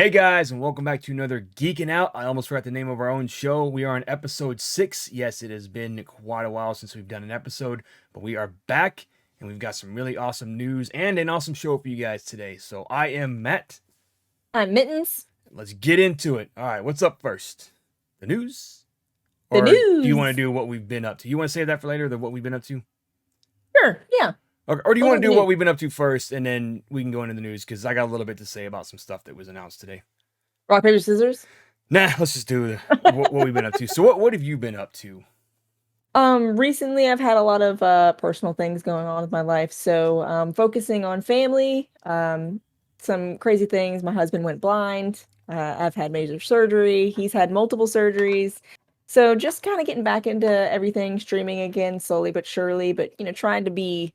Hey guys, and welcome back to another Geeking Out. I almost forgot the name of our own show. We are on episode 6. Yes, it has been quite a while since we've done an episode, but we are back and we've got some really awesome news and an awesome show for you guys today. So I am Matt. I'm Mittens. Let's get into it. All right, what's up first? The news? The Or do you want to news. do what we've been up to? You want to save that for later, the what we've been up to? Sure, yeah. Or do you We'll want do to the do what news. we've been up to first and then we can go into the news? Because I got a little bit to say about some stuff that was announced today. Rock, paper, scissors. Nah, let's just do what we've been up to. So what have you been up to? Recently I've had a lot of personal things going on with my life. So focusing on family, some crazy things. My husband went blind. I've had major surgery. He's had multiple surgeries. So just kind of getting back into everything, streaming again, slowly but surely, but trying to be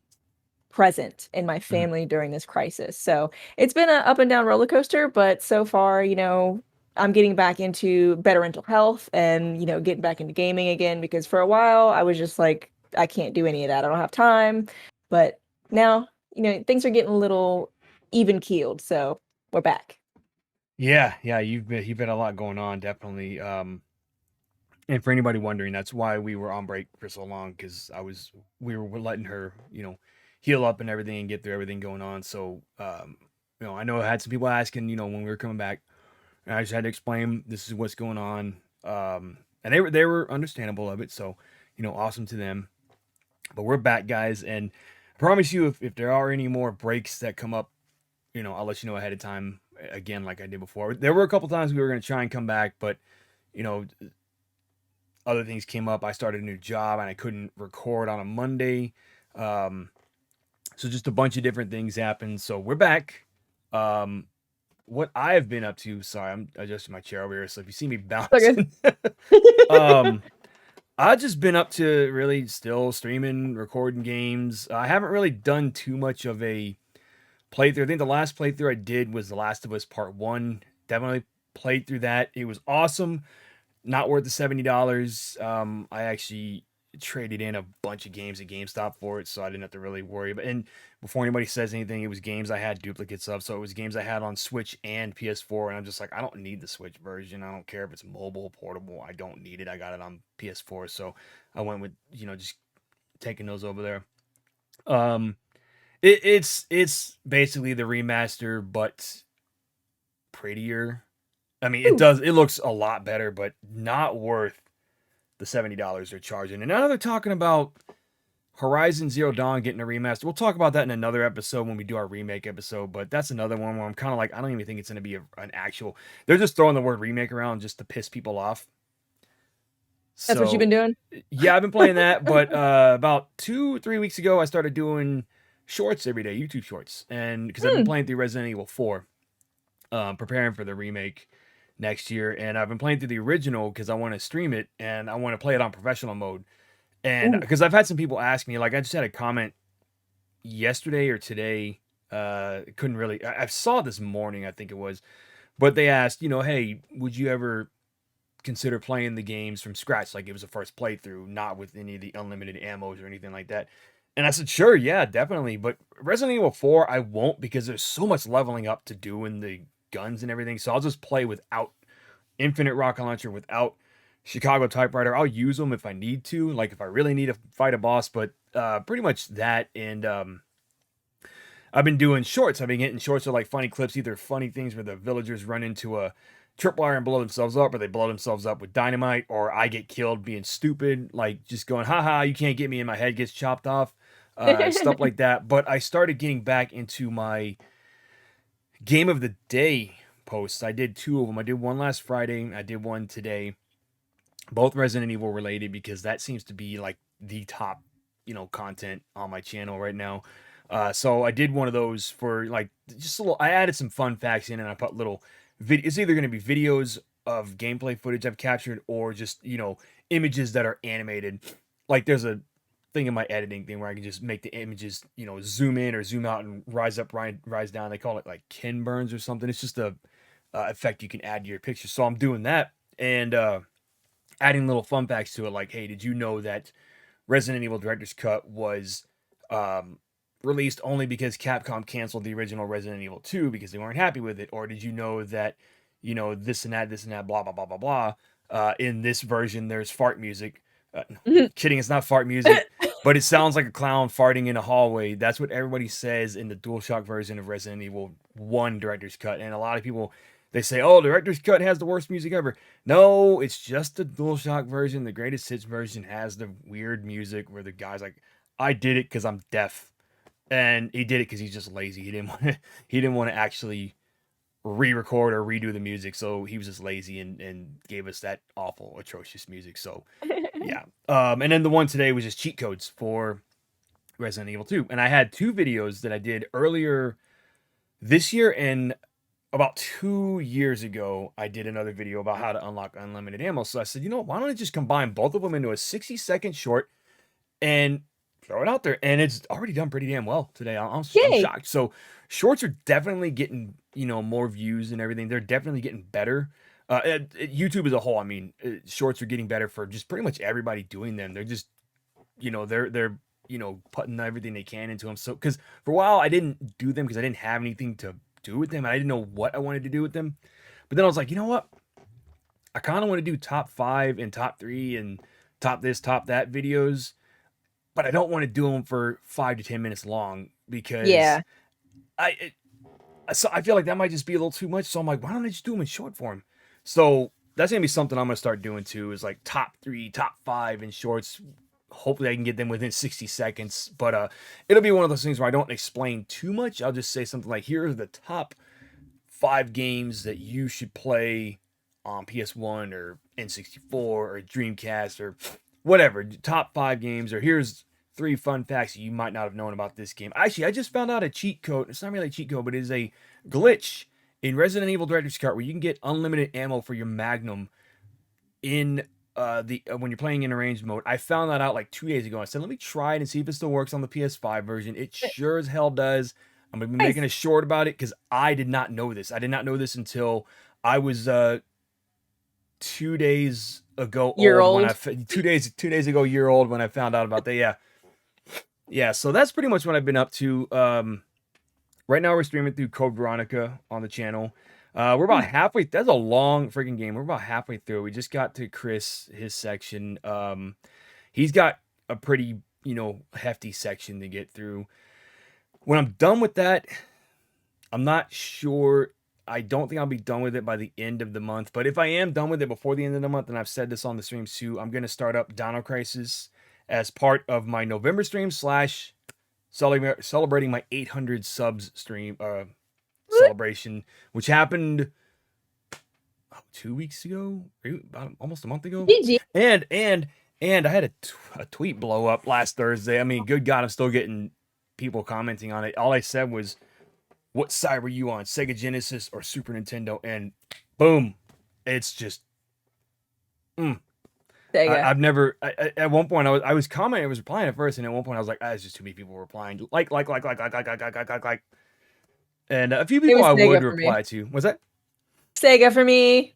present in my Mhm. family during this crisis. So it's been an up and down roller coaster, but so far, I'm getting back into better mental health and, getting back into gaming again because for a while I was just like, I can't do any of that. I don't have time. But now, things are getting a little even keeled. So we're back. Yeah, you've been a lot going on, definitely. And for anybody wondering, that's why we were on break for so long because we were letting her, heal up and everything and get through everything going on. So, I know I had some people asking, when we were coming back, and I just had to explain this is what's going on. And they were understandable of it. So, awesome to them. But we're back, guys, and I promise you, if there are any more breaks that come up, I'll let you know ahead of time again, like I did before. There were a couple times we were going to try and come back, but you know, other things came up. I started a new job and I couldn't record on a Monday. Um, so just a bunch of different things happened. So we're back. Um, what I have been up to, sorry, I'm adjusting my chair over here. So if you see me Okay. bouncing, um, I've just been up to really still streaming, recording games. I haven't really done too much of a playthrough. I think the last playthrough I did was The Last of Us Part 1. Definitely played through that. It was awesome. Not worth the $70. I actually traded in a bunch of games at GameStop for it, so I didn't have to really worry. But and before anybody says anything, it was games I had duplicates of. So it was games I had on Switch and PS4, and I'm just like, I don't need the Switch version. I don't care if it's mobile, portable. I don't need it. I got it on PS4, so I went with just taking those over there. Um, it's basically the remaster, but prettier. I mean, Ooh, it looks a lot better, but not worth the $70 they're charging. And now they're talking about Horizon Zero Dawn getting a remaster. We'll talk about that in another episode when we do our remake episode, but that's another one where I'm kind of like, I don't even think it's going to be an actual. They're just throwing the word remake around just to piss people off. that's what you've So, been doing? yeah, I've been playing that, but about 2 3 weeks ago, I started doing shorts every day, YouTube shorts, and because I've been Hmm. playing through Resident Evil 4, preparing for the remake next year, and I've been playing through the original because I want to stream it and I want to play it on professional mode. And Ooh. because I've had some people ask me, like I just had a comment yesterday or today, couldn't really, I saw it this morning, I think it was, but they asked, hey, would you ever consider playing the games from scratch, like it was a first playthrough, not with any of the unlimited ammos or anything like that? And I said, sure, yeah, definitely. But Resident Evil 4, I won't because there's so much leveling up to do in the guns and everything. So I'll just play without infinite rocket launcher, without Chicago typewriter. I'll use them if I need to, like if I really need to fight a boss. But pretty much that. And I've been doing shorts. I've been getting shorts of like funny clips, either funny things where the villagers run into a tripwire and blow themselves up, or they blow themselves up with dynamite, or I get killed being stupid, like just going, haha, you can't get me, and my head gets chopped off, stuff like that. But I started getting back into my game of the day posts. I did two of them. I did one last Friday, I did one today, both Resident Evil related because that seems to be like the top, content on my channel right now. So I did one of those for like just a little. I added some fun facts in, and I put little. It's either going to be videos of gameplay footage I've captured, or just images that are animated. Like there's a thing in my editing thing where I can just make the images zoom in or zoom out and rise up, rise down. They call it like Ken burns or something. It's just a effect you can add to your picture. So I'm doing that and adding little fun facts to it, like, hey, did you know that Resident Evil Director's Cut was um, released only because Capcom canceled the original Resident Evil 2 because they weren't happy with it? Or did you know that this and that, blah blah blah blah blah. In this version, there's fart music. No, kidding, it's not fart music, but it sounds like a clown farting in a hallway. That's what everybody says in the DualShock version of Resident Evil 1 director's cut, and a lot of people they say, "Oh, director's cut has the worst music ever." No, it's just the DualShock version. The greatest hits version has the weird music where the guy's like, "I did it because I'm deaf," and he did it because he's just lazy. He didn't want to actually re-record or redo the music, so he was just lazy and gave us that awful, atrocious music. So yeah. And then the one today was just cheat codes for Resident Evil 2. And I had two videos that I did earlier this year, and about 2 years ago, I did another video about how to unlock unlimited ammo. So I said, why don't I just combine both of them into a 60-second short and throw it out there? And it's already done pretty damn well today. I'm Yay. shocked. So shorts are definitely getting, more views and everything. They're definitely getting better. YouTube as a whole, I mean, shorts are getting better for just pretty much everybody doing them. They're just, they're putting everything they can into them. So because for a while I didn't do them because I didn't have anything to do with them. And I didn't know what I wanted to do with them. But then I was like, you know what? I kind of want to do top 5 and top 3 and top this, top that videos, but I don't want to do them for 5 to 10 minutes long because Yeah, I so I feel like that might just be a little too much. So I'm like, why don't I just do them in short form? So that's gonna be something I'm gonna start doing too. Is like top 3, top 5 in shorts. Hopefully I can get them within 60 seconds. But it'll be one of those things where I don't explain too much. I'll just say something like, here are the top 5 games that you should play on PS1 or N64 or Dreamcast or whatever. Top 5 games, or here's 3 fun facts you might not have known about this game. Actually, I just found out a cheat code. It's not really a cheat code, but it is a glitch in Resident Evil Director's Cut where you can get unlimited ammo for your Magnum in the when you're playing in arranged mode. I found that out like 2 days ago. I said, let me try it and see if it still works on the PS5 version. It sure as hell does. I'm gonna be making nice. a short about it because I did not know this. I did not know this until I was 2 days ago Year old when old. 2 days ago year old when I found out about that. Yeah, yeah. So that's pretty much what I've been up to. Right now we're streaming through Code Veronica on the channel. We're about halfway. That's a long freaking game. We're about halfway through. We just got to Chris his section. He's got a pretty hefty section to get through. When I'm done with that, I'm not sure. I don't think I'll be done with it by the end of the month. But if I am done with it before the end of the month, and I've said this on the streams too, I'm gonna start up Dino Crisis as part of my November stream slash celebrating my 800 subs stream celebration, which happened 2 weeks ago, about almost a month ago. GG. And I had a tweet blow up last Thursday. I mean, good God, I'm still getting people commenting on it. All I said was, what side were you on, Sega Genesis or Super Nintendo? And boom, it's just Sega. I've never at one point I was commenting, I was replying at first, and at one point I was like, it's just too many people replying, like, and a few It people was I would Sega for me. reply to. Was that? Sega for me.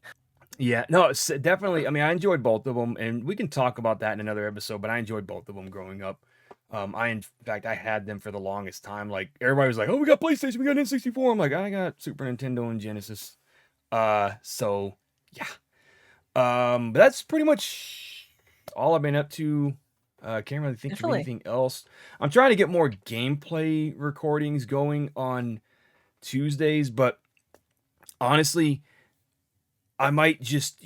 Yeah, no, definitely. I mean, I enjoyed both of them, and we can talk about that in another episode. But I enjoyed both of them growing up. In fact, I had them for the longest time. Like everybody was like, "Oh, we got PlayStation, we got N64." I'm like, I got Super Nintendo and Genesis. So yeah. But that's pretty much all I've been up to. Can't really think of Definitely. anything else. I'm trying to get more gameplay recordings going on Tuesdays, but honestly, I might just,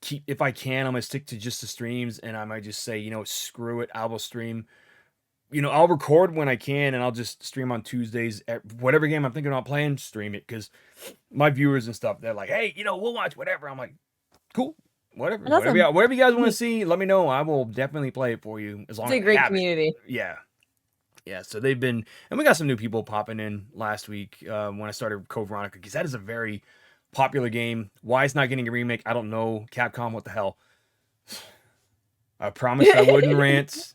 keep, if I can, I'm gonna stick to just the streams, and I might just say, screw it, I will stream. I'll record when I can, and I'll just stream on Tuesdays at whatever game I'm thinking about playing, stream it, because my viewers and stuff, they're like, hey, we'll watch whatever. I'm like, cool, whatever, That's awesome. whatever you guys want to see, let me know. I will definitely play it for you as long It's as a I great have it. community. Yeah, yeah. So they've been, and we got some new people popping in last week when I started Code Veronica, because that is a very popular game. Why it's not getting a remake, I don't know. Capcom, what the hell? I promised I wouldn't rant.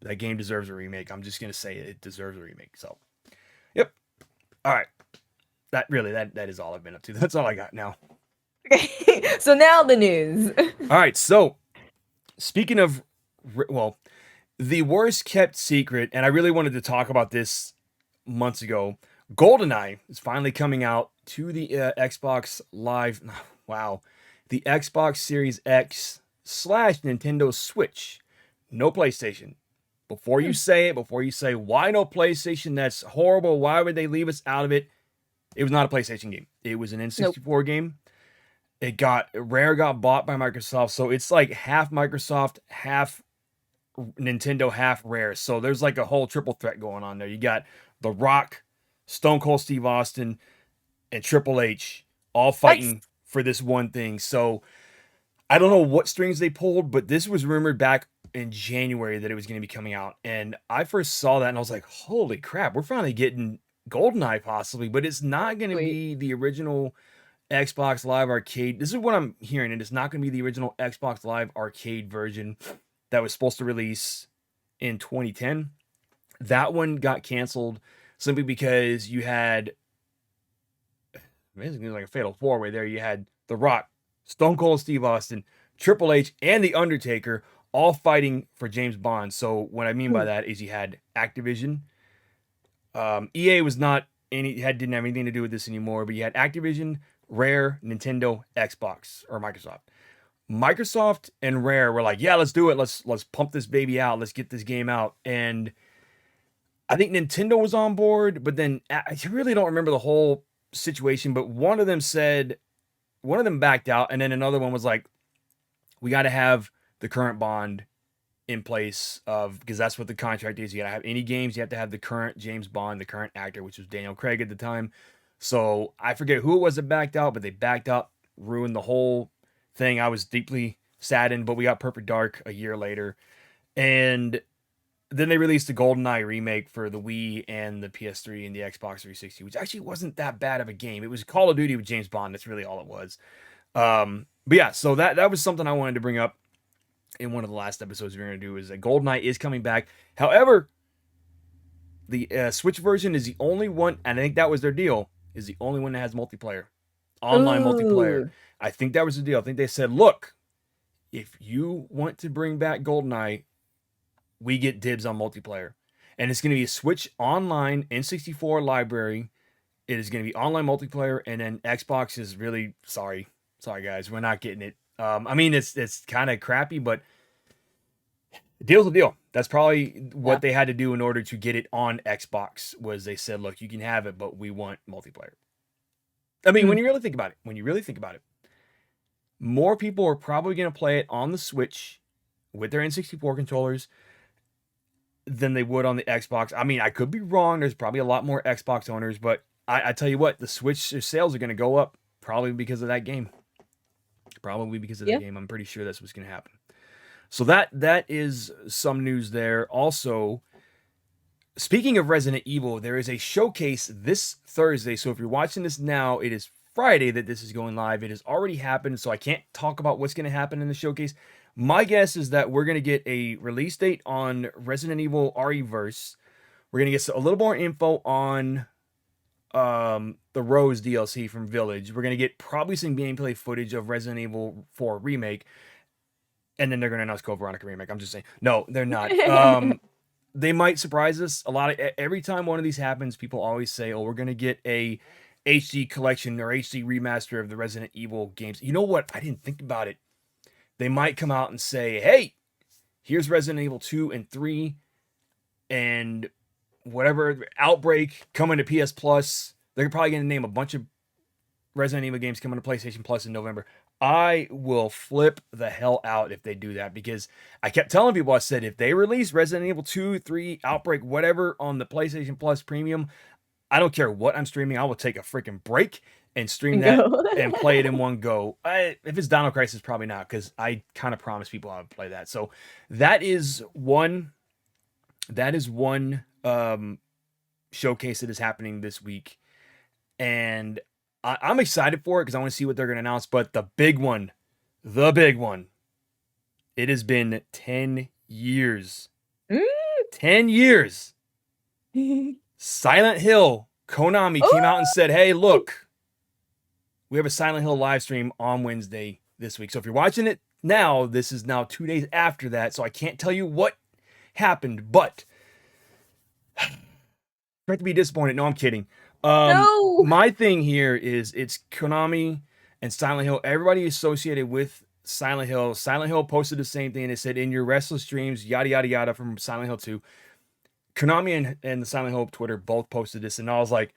That game deserves a remake. I'm just gonna say it deserves a remake. So, yep. All right. That is all I've been up to. That's all I got now. Okay. So now the news. All right. So, speaking of, well, the worst kept secret, and I really wanted to talk about this months ago, GoldenEye is finally coming out to the Xbox Live. Wow. The Xbox Series X slash Nintendo Switch. No PlayStation. Before you Hmm. say it, before you say why no PlayStation, that's horrible. Why would they leave us out of it? It was not a PlayStation game. It was an Nope. N64 game. Rare got bought by Microsoft, so it's like half Microsoft, half Nintendo, half Rare. So there's like a whole triple threat going on there. You got The Rock, Stone Cold Steve Austin, and Triple H all Nice. fighting for this one thing. So I don't know what strings they pulled, but this was rumored back in January that it was going to be coming out. And I first saw that and I was like, holy crap, we're finally getting GoldenEye possibly, but it's not going to Sweet. be the original Xbox Live Arcade. This is what I'm hearing, and it's not going to be the original Xbox Live Arcade version that was supposed to release in 2010. That one got canceled simply because you had basically like a fatal four way there. You had The Rock, Stone Cold Steve Austin, Triple H, and The Undertaker all fighting for James Bond. So what I mean by Hmm. that is you had Activision. EA was not any had didn't have anything to do with this anymore, but you had Activision, Rare, Nintendo, Xbox, or Microsoft. Microsoft and Rare were like, yeah, let's do it. Let's pump this baby out. Let's get this game out. And I think Nintendo was on board, but then I really don't remember the whole situation. But one of them backed out, and then another one was like, we got to have the current Bond in place of because that's what the contract is. You got to have any games, you have to have the current James Bond, the current actor, which was Daniel Craig at the time. So I forget who it was that backed out, but they backed out, ruined the whole thing. I was deeply saddened, but we got Perfect Dark a year later, and then they released the GoldenEye remake for the Wii and the PS3 and the Xbox 360, which actually wasn't that bad of a game. It was Call of Duty with James Bond. That's really all it was. But yeah, so that was something I wanted to bring up in one of the last episodes we're going to do is that GoldenEye is coming back. However, the Switch version is the only one, and I think that was their deal, is the only one that has multiplayer, online multiplayer. Ooh. I think that was the deal. I think they said, look, if you want to bring back GoldenEye, we get dibs on multiplayer. And it's going to be a Switch online N64 library. It is going to be online multiplayer, and then Xbox is really sorry, guys, we're not getting it. I mean, it's kind of crappy, but deal's a deal. That's probably Yeah. what they had to do in order to get it on Xbox. Was they said, look, you can have it, but we want multiplayer. I mean, Hmm. when you really think about it, more people are probably going to play it on the Switch with their N64 controllers than they would on the Xbox. I mean, I could be wrong. There's probably a lot more Xbox owners, but I tell you what, the Switch sales are going to go up probably because of that game. Probably because of that Yeah. game. I'm pretty sure that's what's going to happen. So that is some news there. Also, speaking of Resident Evil, there is a showcase this Thursday. So if you're watching this now, it is Friday that this is going live. It has already happened, so I can't talk about what's going to happen in the showcase. My guess is that we're going to get a release date on Resident Evil RE-verse. We're going to get a little more info on the Rose DLC from Village. We're going to get probably some gameplay footage of Resident Evil 4 Remake, and then they're going to announce Code Veronica Remake. I'm just saying. No, they're not. They might surprise us. Every time one of these happens, people always say, "Oh, we're gonna get a HD collection or HD remaster of the Resident Evil games." You know what? I didn't think about it. They might come out and say, "Hey, here's Resident Evil 2 and 3 and whatever Outbreak coming to PS Plus." They're probably gonna name a bunch of Resident Evil games coming to PlayStation Plus in November. I will flip the hell out if they do that because I kept telling people, I said, if they release Resident Evil 2, 3, Outbreak, whatever on the PlayStation Plus Premium, I don't care what I'm streaming. I will take a freaking break and stream that Go. and play it in one go. If it's Dino Crisis, probably not because I kind of promised people I would play that. So that is one. That is one showcase that is happening this week, and I'm excited for it because I want to see what they're going to announce. But the big one, it has been 10 years. 10 years. Mm. Silent Hill, Konami came out and said, hey, look, we have a Silent Hill live stream on Wednesday this week. So if you're watching it now, this is now 2 days after that. So I can't tell you what happened, but expect to be disappointed. No, I'm kidding. No. My thing here is it's Konami and Silent Hill. Everybody associated with Silent Hill. Silent Hill posted the same thing. They said in your restless dreams, yada yada yada from Silent Hill 2. Konami and the Silent Hill Twitter both posted this, and I was like,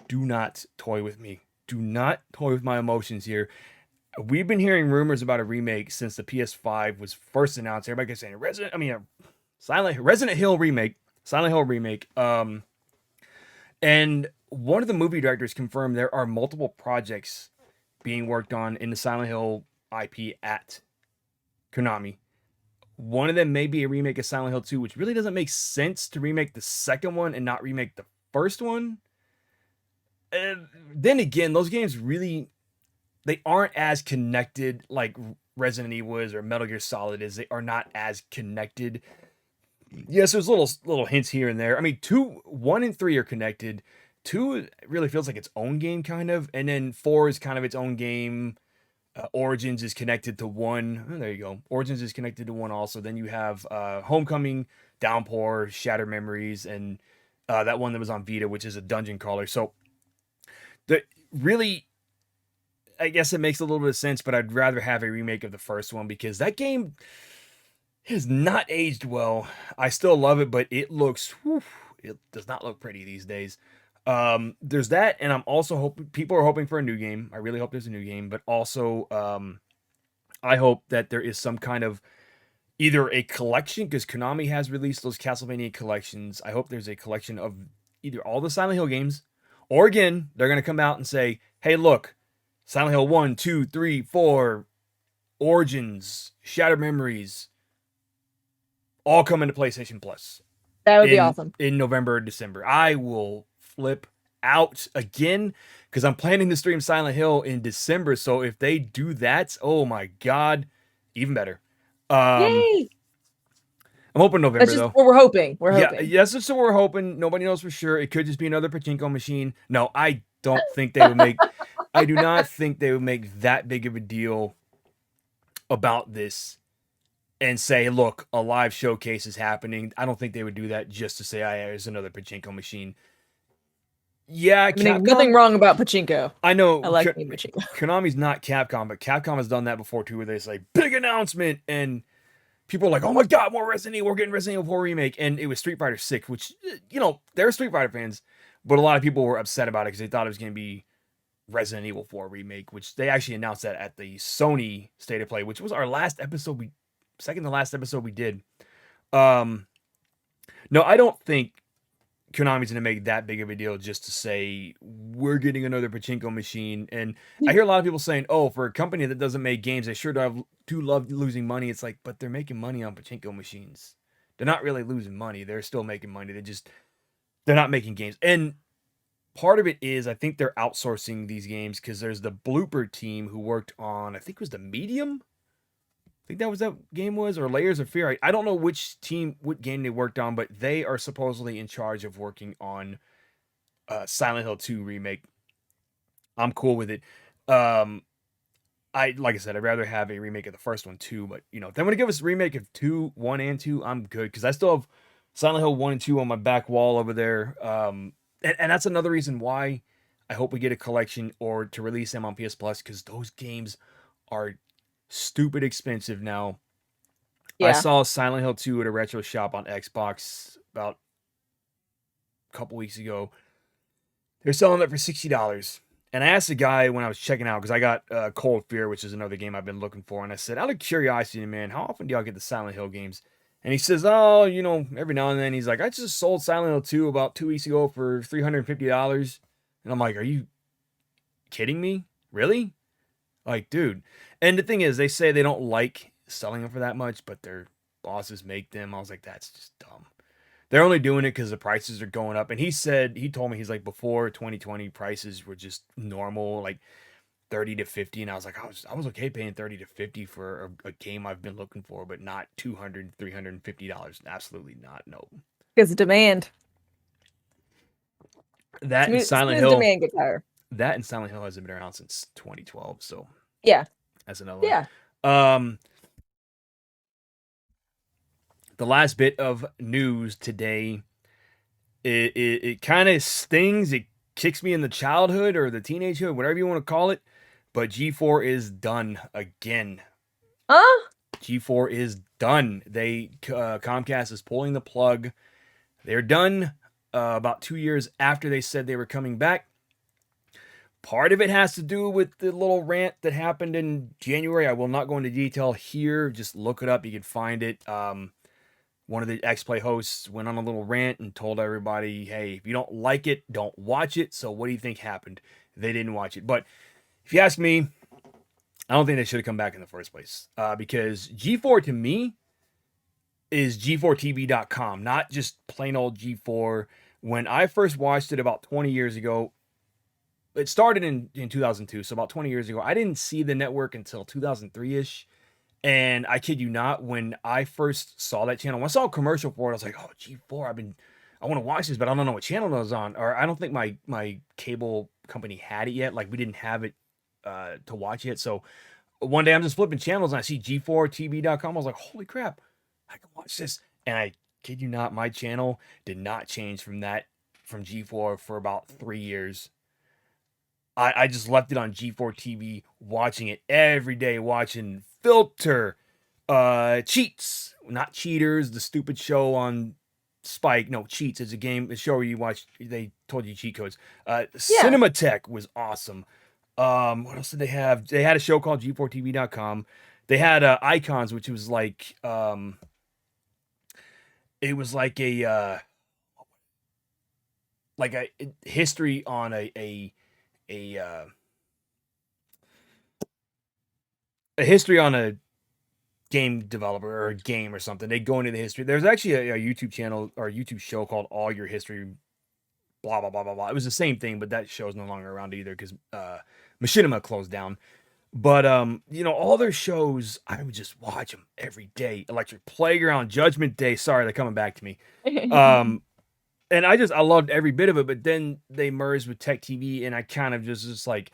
do not toy with me. Do not toy with my emotions here. We've been hearing rumors about a remake since the PS5 was first announced. Everybody kept saying Resident Hill remake, Silent Hill remake. And one of the movie directors confirmed there are multiple projects being worked on in the Silent Hill IP at Konami. One of them may be a remake of Silent Hill 2, which really doesn't make sense to remake the second one and not remake the first one. And then again, those games really they aren't as connected like Resident Evil is or Metal Gear Solid is. They are not as connected. Yes, there's little hints here and there. I mean, 1 and 3 are connected. 2 really feels like its own game, kind of, and then 4 is kind of its own game. Origins is connected to 1. Oh, there you go. Origins is connected to 1 also. Then you have Homecoming, Downpour, Shattered Memories, and that one that was on Vita, which is a dungeon crawler. So the really, I guess it makes a little bit of sense, but I'd rather have a remake of the first one because that game has not aged well. I still love it, but it looks, whew, it does not look pretty these days. There's that, and I'm also hoping people are hoping for a new game. I really hope there's a new game, but also, I hope that there is some kind of either a collection because Konami has released those Castlevania collections. I hope there's a collection of either all the Silent Hill games, or again, they're gonna come out and say, "Hey, look, Silent Hill 1, 2, 3, 4, Origins, Shattered Memories, all come into PlayStation Plus That would be in awesome. November or December." I will flip out again because I'm planning to stream Silent Hill in December. So if they do that, oh my god, even better. Um, Yay. I'm hoping That's November just though. what we're hoping. We're Yeah, hoping. yes, that's what we're hoping. Nobody knows for sure. It could just be another pachinko machine. No, I don't think they would make. I do not think they would make that big of a deal about this and say, "Look, a live showcase is happening." I don't think they would do that just to say, "I there's another pachinko machine." Yeah, I mean, nothing Capcom. wrong about pachinko. I I know like me pachinko. Konami's not Capcom, but Capcom has done that before too, where they say big announcement and people are like, "Oh my god, more Resident Evil! We're getting Resident Evil 4 remake," and it was Street Fighter 6, which they're Street Fighter fans, but a lot of people were upset about it because they thought it was going to be Resident Evil 4 remake, which they actually announced that at the Sony State of Play, which was our last episode we second to last episode we did. Um, no, I don't think Konami's gonna make that big of a deal just to say we're getting another pachinko machine. And I hear a lot of people saying, "Oh, for a company that doesn't make games, they sure do love losing money." It's like, but they're making money on pachinko machines. They're not really losing money. They're still making money. They're not making games. And part of it is I think they're outsourcing these games because there's the blooper team who worked on I think it was the Medium. I think that was that game was or Layers of Fear. I don't know what game they worked on, but they are supposedly in charge of working on Silent Hill 2 remake. I'm cool with it. Um, I like I said, I'd rather have a remake of the first one too, but if they want to give us a remake of 1 and 2, I'm good because I still have Silent Hill 1 and 2 on my back wall over there. And that's another reason why I hope we get a collection or to release them on PS Plus because those games are stupid expensive now. I Yeah. saw Silent Hill 2 at a retro shop on Xbox about a couple weeks ago. They're selling it for $60. And I asked the guy when I was checking out, because I got Cold Fear, which is another game I've been looking for. And I said, out of curiosity, man, how often do y'all get the Silent Hill games? And he says, oh, every now and then. He's like, I just sold Silent Hill 2 about 2 weeks ago for $350. And I'm like, are you kidding me? Really? Like, dude. And the thing is, they say they don't like selling them for that much, but their bosses make them. I was like, that's just dumb. They're only doing it because the prices are going up. And he told me, he's like, before 2020, prices were just normal, like 30 to 50. And I was like, I was okay paying 30 to 50 for a game I've been looking for, but not 200, $350. Absolutely not. No. Because demand. That and Soon Silent as Hill, demand gets higher. that and Silent Hill hasn't been around since 2012. So Yeah. that's another one. Yeah. Um, the last bit of news today, it kind of stings. It kicks me in the childhood or the teenagehood, whatever you want to call it. But G4 is done again. Huh? G4 is done. Comcast is pulling the plug. They're done. About 2 years after they said they were coming back. Part of it has to do with the little rant that happened in January. I will not go into detail here. Just look it up. You can find it. One of the X Play hosts went on a little rant and told everybody, hey, if you don't like it, don't watch it. So, what do you think happened? They didn't watch it. But if you ask me, I don't think they should have come back in the first place because G4 to me is G4TV.com, not just plain old G4. When I first watched it about 20 years ago, it started in 2002, so about 20 years ago. I didn't see the network until 2003 ish. And I kid you not, when I first saw that channel, when I saw a commercial for it, I was like, oh, G4, I want to watch this, but I don't know what channel it was on. Or I don't think my cable company had it yet. Like, we didn't have it to watch yet. So one day I'm just flipping channels and I see G4TV.com. I was like, holy crap, I can watch this. And I kid you not, my channel did not change from G4 for about 3 years. I just left it on G4 TV, watching it every day, watching Filter, Cheats, not Cheaters, the stupid show on Spike. No, Cheats is a show where you watch. They told you cheat codes. Yeah. Cinematech was awesome. What else did they have? They had a show called G4TV.com. They had Icons, which was it was like a history on a a history on a game developer or a game or something. They go into the history. There's actually a YouTube channel or a YouTube show called All Your History. Blah blah blah blah blah. It was the same thing, but that show's no longer around either because Machinima closed down. But all their shows, I would just watch them every day. Electric Playground, Judgment Day. Sorry, they're coming back to me. Um, and I loved every bit of it. But then they merged with Tech TV, and I kind of just like,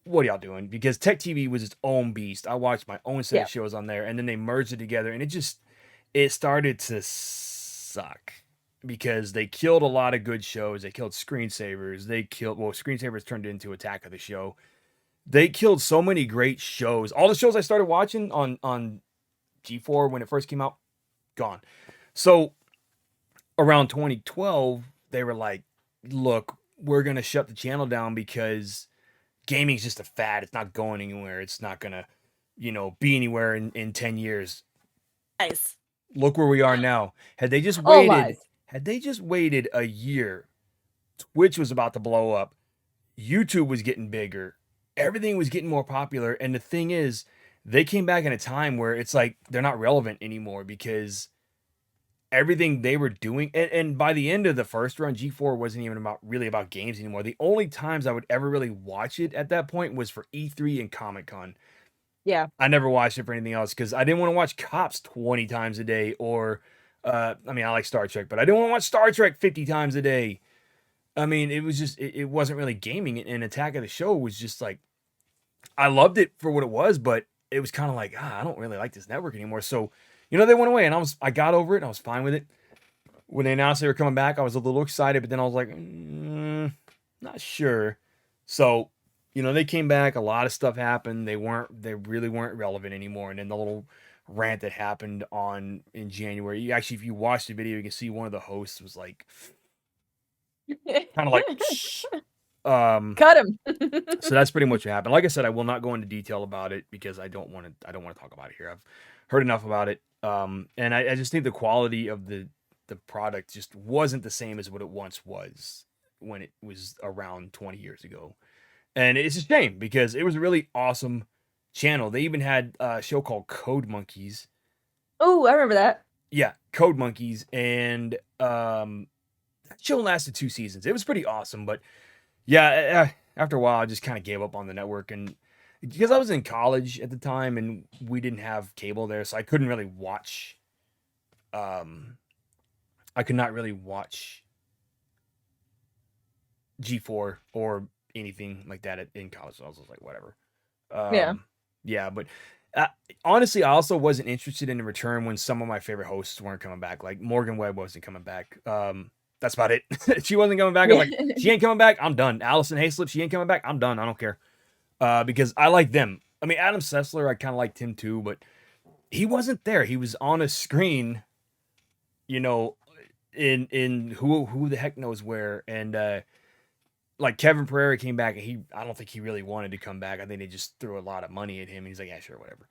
what are y'all doing? Because Tech TV was its own beast. I watched my own set Yeah. of shows on there, and then they merged it together, and it started to suck because they killed a lot of good shows. They killed Screensavers. Screensavers turned into Attack of the Show. They killed so many great shows. All the shows I started watching on G4 when it first came out, gone. So around 2012, they were like, "Look, we're gonna shut the channel down because gaming's just a fad. It's not going anywhere. It's not gonna, be anywhere in 10 years. Nice. Look where we are now. All lies. Had they just waited a year, Twitch was about to blow up. YouTube was getting bigger. Everything was getting more popular. And the thing is, they came back in a time where it's like they're not relevant anymore because everything they were doing and by the end of the first run, G4 wasn't even about games anymore. The only times I would ever really watch it at that point was for E3 and Comic Con. Yeah. I never watched it for anything else because I didn't want to watch Cops 20 times a day or I mean I like Star Trek, but I didn't want to watch Star Trek 50 times a day. I mean, it was just it wasn't really gaming, and Attack of the Show was just like I loved it for what it was, but it was kind of like, I don't really like this network anymore. So, they went away and I got over it and I was fine with it. When they announced they were coming back, I was a little excited, but then I was like, not sure. So, they came back. A lot of stuff happened. They really weren't relevant anymore. And then the little rant that happened in January. If you watch the video, you can see one of the hosts was like, kind of like, shh. Cut him. So that's pretty much what happened. Like I said, I will not go into detail about it because I don't want to talk about it here. I've heard enough about it. And I just think the quality of the product just wasn't the same as what it once was when it was around 20 years ago. And it's a shame because it was a really awesome channel. They even had a show called Code Monkeys. Oh, I remember that. Yeah, Code Monkeys. And that show lasted 2 seasons. It was pretty awesome, but yeah, after a while, I just kind of gave up on the network, and because I was in college at the time, and we didn't have cable there, so I couldn't really watch. I could not really watch G4 or anything like that in college. So I was just like, whatever. Yeah. Yeah, but uh, honestly, I also wasn't interested in the return when some of my favorite hosts weren't coming back. Like Morgan Webb wasn't coming back. That's about it. She wasn't coming back. I was Yeah. like, she ain't coming back. I'm done. Allison Hayslip, she ain't coming back. I'm done. I don't care. Because I like them. I mean, Adam Sessler, I kind of liked him too, but he wasn't there. He was on a screen, you know, in who the heck knows where. And like Kevin Pereira came back, and I don't think he really wanted to come back. I think they just threw a lot of money at him. He's like, yeah, sure, whatever.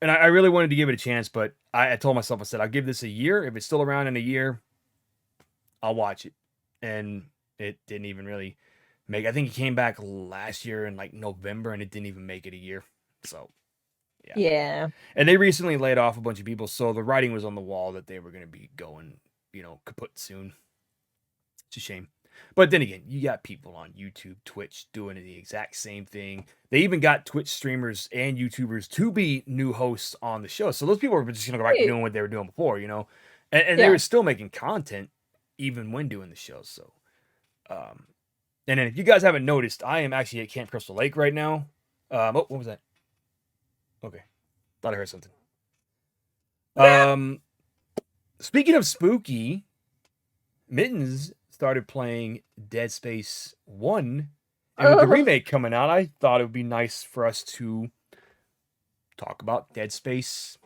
And I really wanted to give it a chance, but I told myself, I said, I'll give this a year. If it's still around in a year, I'll watch it. And it didn't even really make. I think he came back last year in like November, and it didn't even make it a year. So yeah. Yeah. And they recently laid off a bunch of people, so the writing was on the wall that they were going to be going, kaput soon. It's a shame. But then again, you got people on YouTube, Twitch doing the exact same thing. They even got Twitch streamers and YouTubers to be new hosts on the show. So those people are just going to go back to Hey. doing what they were doing before. And they were Yeah. still making content even when doing the show. So, um, and then if you guys haven't noticed, I am actually at Camp Crystal Lake right now. Oh, what was that? Okay. Thought I heard something. Um, Speaking of spooky, Mittenz started playing Dead Space 1. And with the Oh, remake coming out, I thought it would be nice for us to talk about Dead Space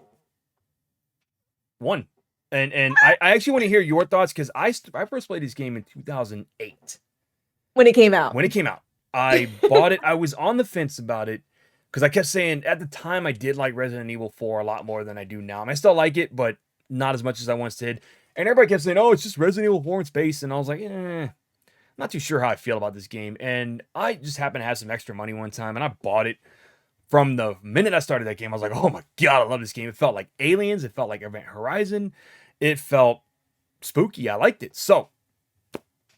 1. And I actually want to hear your thoughts because I first played this game in 2008. when it came out. When it came out, I bought it. I was on the fence about it because I kept saying at the time I did like Resident Evil 4 a lot more than I do now. I mean, I still like it, but not as much as I once did. And everybody kept saying, "Oh, it's just Resident Evil 4 in space," and I was like, not too sure how I feel about this game. And I just happened to have some extra money one time, and I bought it. From the minute I started that game, I was like, "Oh my god, I love this game!" It felt like Aliens. It felt like Event Horizon. It felt spooky. I liked it. So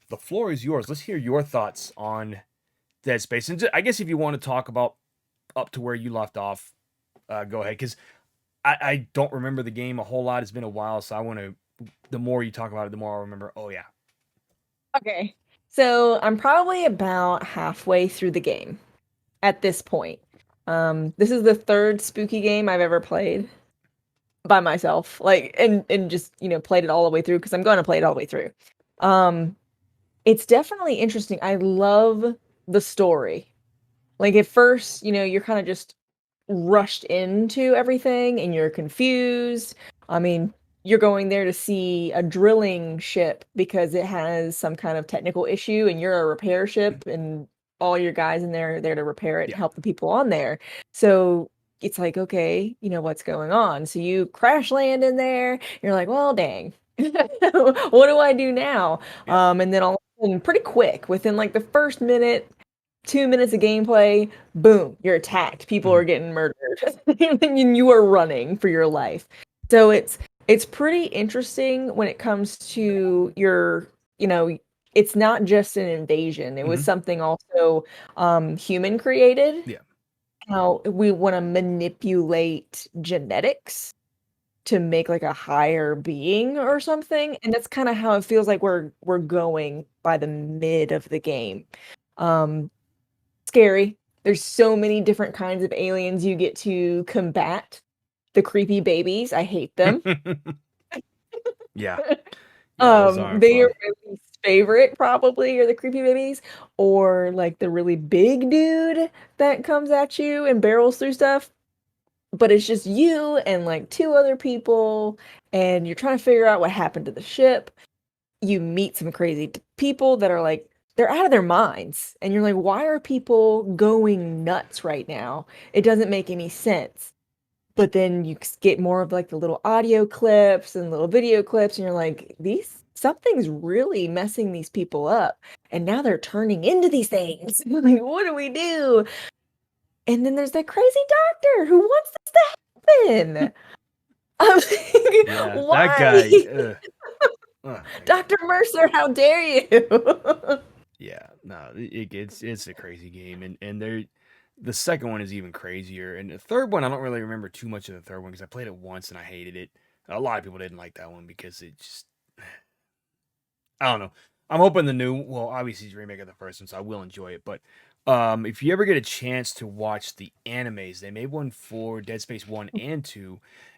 the floor is yours. Let's hear your thoughts on Dead Space. And I guess if you want to talk about up to where you left off, go ahead. Because I don't remember the game a whole lot. It's been a while, so I want to. The more you talk about it, the more I'll remember. Oh yeah. Okay. So I'm probably about halfway through the game at this point. This is the third spooky game I've ever played by myself. Like and just, played it all the way through because I'm going to play it all the way through. Um, it's definitely interesting. I love the story. Like at first, you're kind of just rushed into everything and you're confused. I mean, you're going there to see a drilling ship because it has some kind of technical issue and you're a repair ship and all your guys in there are there to repair it and Yeah. help the people on there. So it's like, okay, what's going on? So you crash land in there. You're like, well, dang. What do I do now? Yeah. And then all of a sudden, pretty quick, within like the first minute, 2 minutes of gameplay, boom, you're attacked. People Mhm. are getting murdered, and you are running for your life. So it's pretty interesting when it comes to you know, it's not just an invasion. It was Mhm. something also human created. Yeah. How we want to manipulate genetics to make like a higher being or something, and that's kind of how it feels like we're going by the mid of the game. Um, Scary. There's so many different kinds of aliens you get to combat. The creepy babies, I hate them. Yeah. Yeah. Those aren't They are fun. my least favorite, probably, are the creepy babies, or like the really big dude that comes at you and barrels through stuff. But it's just you and like two other people, and you're trying to figure out what happened to the ship. You meet some crazy people that are like they're out of their minds and you're like, why are people going nuts right now? It doesn't make any sense. But then you get more of like the little audio clips and little video clips and you're like, these something's really messing these people up and now they're turning into these things. Like, what do we do? And then there's that crazy doctor who wants this to happen. I'm like, Yeah. That why? guy. That guy. Dr. Mercer, how dare you? Yeah, no, it's a crazy game, and the second one is even crazier, and the third one I don't really remember too much of the third one because I played it once and I hated it. A lot of people didn't like that one because it just I don't know. I'm hoping the new, well, obviously it's a remake of the first one, so I will enjoy it. But if you ever get a chance to watch the animes, they made one for Dead Space 1 and 2,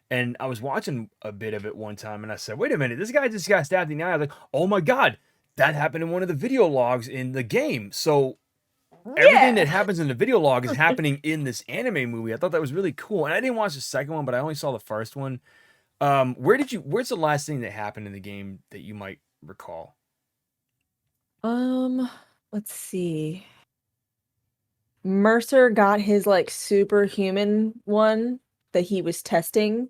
And I was watching a bit of it one time, and I said, "Wait a minute, this guy just got stabbed in the eye." I was like, "Oh my god, that happened in one of the video logs in the game." So everything that Yeah. happens in the video log is happening in this anime movie. I thought that was really cool, and I didn't watch the second one, but I only saw the first one. Where's the last thing that happened in the game that you might recall? Um, let's see. Mercer got his like superhuman one that he was testing.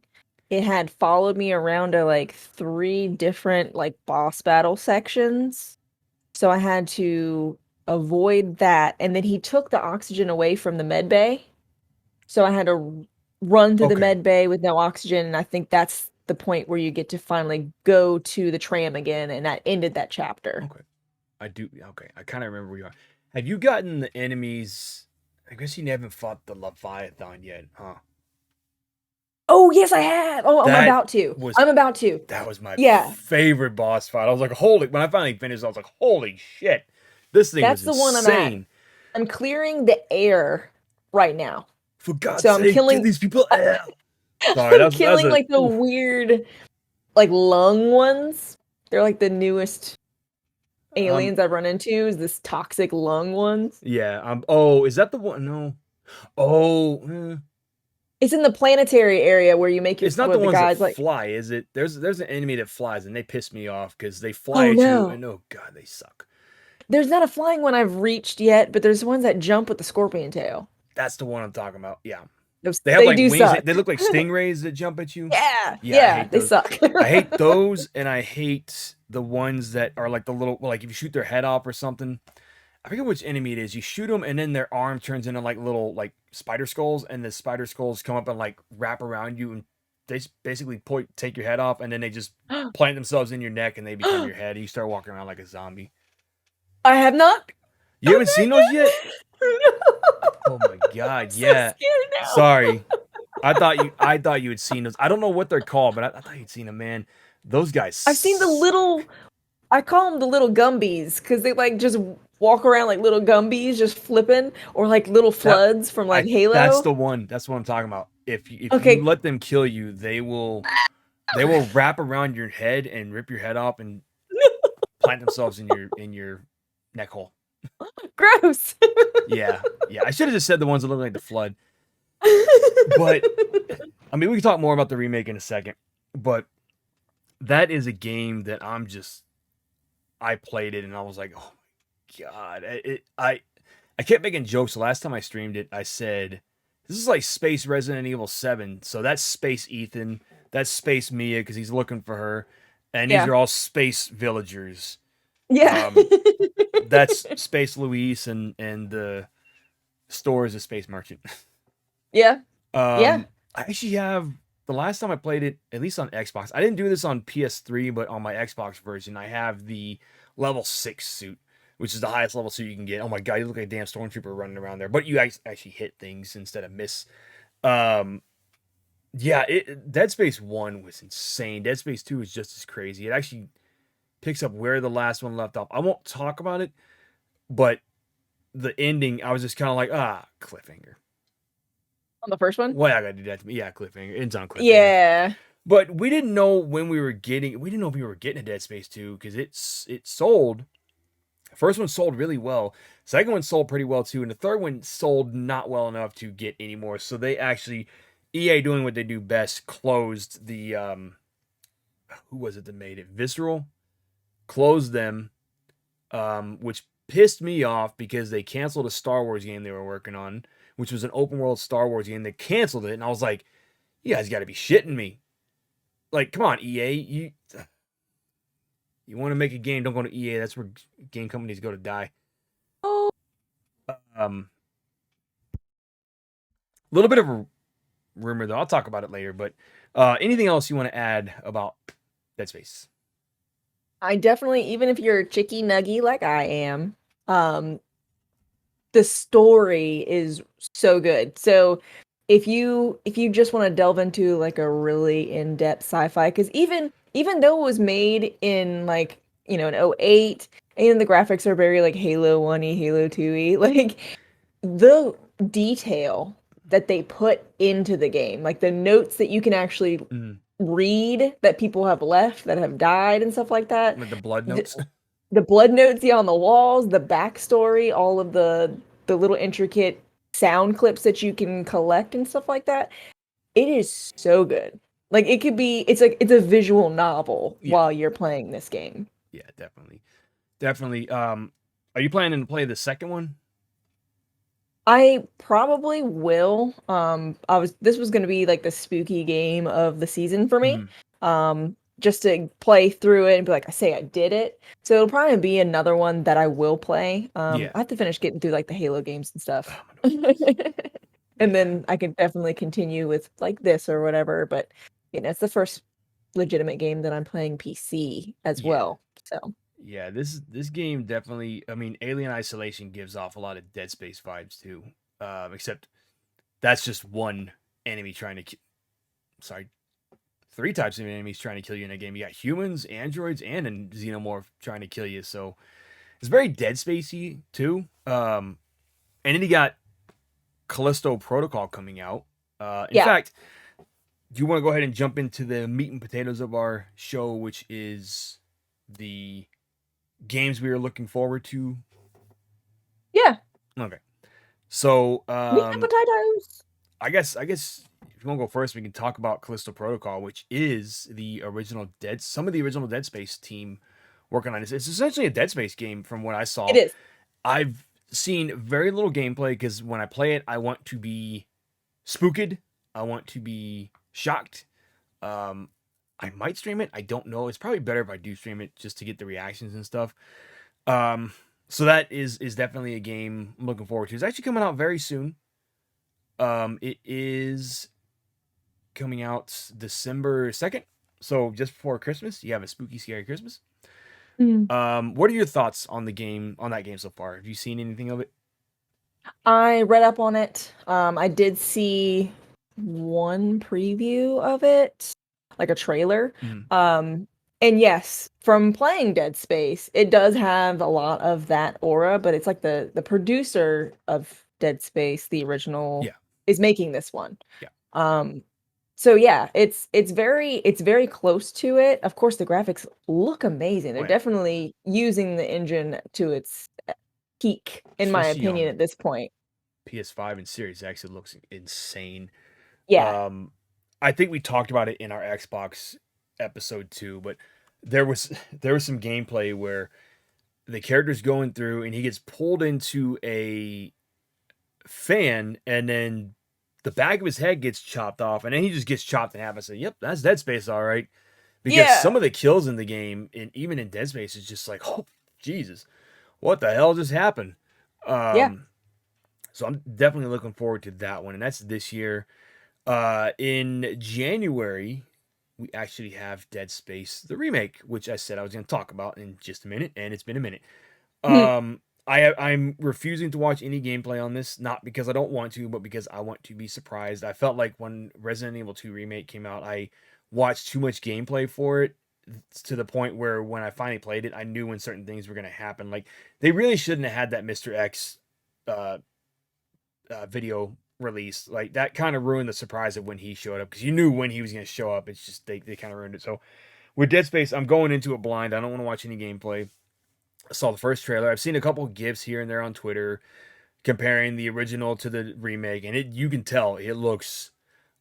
It had followed me around to like three different like boss battle sections. So I had to avoid that. And then he took the oxygen away from the med bay. So I had to run through the Okay, med bay with no oxygen. And I think that's the point where you get to finally go to the tram again. And that ended that chapter. okay, I do. Okay, I kind of remember where you are. Have you gotten the enemies? I guess you haven't fought the Leviathan yet, huh? Oh, yes, I have. Oh, I'm That about to. was I'm about to. that was my Yeah, favorite boss fight. I was like, holy! When I finally finished, I was like, holy shit! This thing was that's the one I'm at. insane. I'm clearing the air right now. For God's So I'm sake, get killing these people out! Sorry, I'm that's killing a like the oof. weird like lung ones. They're like the newest Um, aliens I've run into is this toxic lung ones. yeah. Oh, is that the one? No. Oh, It's in the planetary area where you make your it's not where the the ones that guys like, fly, is it? There's an enemy that flies, and they piss me off because they fly oh at you, no. and oh god, they suck. There's not a flying one I've reached yet, but there's ones that jump with the scorpion tail. That's the one I'm talking about. Yeah. Those They have they like do wings. suck. They look like stingrays that jump at you. Yeah, Yeah, I yeah, hate they those. suck. I hate those, and I hate the ones that are like the little, like if you shoot their head off or something. I forget which enemy it is. You shoot them, and then their arm turns into like little like spider skulls, and the spider skulls come up and like wrap around you, and they basically take your head off, and then they just plant themselves in your neck, and they become your head, and you start walking around like a zombie. I have not You done haven't that seen those yet? yet. No. Oh my I'm god, so yeah. scared now. Sorry. I thought you had seen those. I don't know what they're called, but I thought you'd seen them, man. Those guys I've seen the suck. little, I call them the little Gumbies because they like just walk around like little Gumbies just flipping or like little That floods from like I that's Halo. the one. That's what I'm talking about. If you Okay. let them kill you, they will wrap around your head and rip your head off and plant themselves in your neck hole. Gross. Yeah, yeah. I should have just said the ones that look like the flood. But I mean, we can talk more about the remake in a second. But that is a game that I played it and I was like, oh my god. I kept making jokes. The last time I streamed it, I said, this is like Space Resident Evil 7. So that's Space Ethan. That's Space Mia because he's looking for her. And these Yeah. are all space villagers. Yeah. Um, that's Space Luis and the store is a space merchant. Yeah. Yeah. I actually have the last time I played it, at least on Xbox. I didn't do this on PS3, but on my Xbox version, I have the level 6 suit, which is the highest level suit you can get. Oh my god, you look like a damn stormtrooper running around there, but you actually hit things instead of miss. Um, yeah, Dead Space 1 was insane. Dead Space 2 is just as crazy. It actually picks up where the last one left off. I won't talk about it, but the ending, I was just kind of like, cliffhanger. On the first one? Why I gotta do that to me? Yeah, cliffhanger. It's on cliffhanger. Yeah. But we didn't know when we were getting. We didn't know if we were getting a Dead Space 2 because it sold. First one sold really well. Second one sold pretty well too, and the third one sold not well enough to get any more. So they actually, EA doing what they do best, closed the who was it that made it? Visceral closed them, which pissed me off because they canceled a Star Wars game they were working on, which was an open world Star Wars game. They canceled it, and I was like, you guys got to be shitting me. Like, come on, EA, you want to make a game, don't go to EA. That's where game companies go to die. Oh, A little bit of a rumor though. I'll talk about it later. But anything else you want to add about Dead Space? I definitely, even if you're chicky nuggy like I am, um, the story is so good. So if you just want to delve into like a really in-depth sci-fi, because even though it was made in like, in '08, and the graphics are very like Halo 1-y, Halo 2-y, like the detail that they put into the game, like the notes that you can actually Mm. read that people have left that have died and stuff like that. With the blood The, notes. the blood notes, yeah, on the walls, the backstory, all of the little intricate sound clips that you can collect and stuff like that. It is so good. Like it could be, it's like it's a visual novel Yeah, while you're playing this game. yeah, definitely, definitely. Are you planning to play the second one? I probably will. This was gonna be like the spooky game of the season for me. Mm. Just to play through it and be like, I say I did it. So it'll probably be another one that I will play. Yeah. I have to finish getting through like the Halo games and stuff. Oh my notifications. And Yeah, then I can definitely continue with like this or whatever. But it's the first legitimate game that I'm playing PC as yeah, well. So yeah. This game definitely. I mean, Alien Isolation gives off a lot of Dead Space vibes too. Except that's just one enemy trying to. Sorry, three types of enemies trying to kill you in a game. You got humans, androids, and a xenomorph trying to kill you. So it's very Dead Spacey too. And then you got Callisto Protocol coming out. In yeah. fact, do you want to go ahead and jump into the meat and potatoes of our show, which is the games we are looking forward to? Yeah. Okay. So, Meat and potatoes. I guess if you want to go first, we can talk about Callisto Protocol, which is some of the original Dead Space team working on this. It's essentially a Dead Space game from what I It saw. is. I've seen very little gameplay because when I play it, I want to be spooked. I want to be shocked. Um, I might stream it. I don't know. It's probably better if I do stream it just to get the reactions and stuff. Um, so that is definitely a game I'm looking forward to. It's actually coming out very soon. It is coming out December 2nd. So just before Christmas, you have a spooky, scary Christmas. Mm. What are your thoughts on the game, on that game so far? Have you seen anything of it? I read up on it. I did see one preview of it, like a trailer. Mm, Um, and yes, from playing Dead Space, it does have a lot of that aura, but it's like the producer of Dead Space, the original, yeah, is making this one. yeah, Um, so yeah, it's very close to it. Of course, the graphics look amazing. oh They're yeah. definitely using the engine to its peak, in my Especially opinion, on at this point. PS5 and Series X, it looks insane. Yeah. Um, I think we talked about it in our Xbox episode too, but there was there was some gameplay where the character's going through and he gets pulled into a fan and then the back of his head gets chopped off and then he just gets chopped in half. I said, "Yep, that's Dead Space, all right." Because some Yeah. of the kills in the game, and even in Dead Space, is just like, "Oh, Jesus, what the hell just happened?" Yeah. Um, so I'm definitely looking forward to that one, and that's this year. In January, we actually have Dead Space the remake, which I said I was going to talk about in just a minute, and it's been a minute. I'm refusing to watch any gameplay on this, not because I don't want to, but because I want to be surprised. I felt like when Resident Evil 2 remake came out, I watched too much gameplay for it to the point where when I finally played it, I knew when certain things were going to happen. Like they really shouldn't have had that Mr. X uh, video release. Like that kind of ruined the surprise of when he showed up because you knew when he was going to show up. It's just they kind of ruined it. So with Dead Space, I'm going into it blind. I don't want to watch any gameplay. I saw the first trailer. I've seen a couple of gifs here and there on Twitter comparing the original to the remake, and it you can tell it looks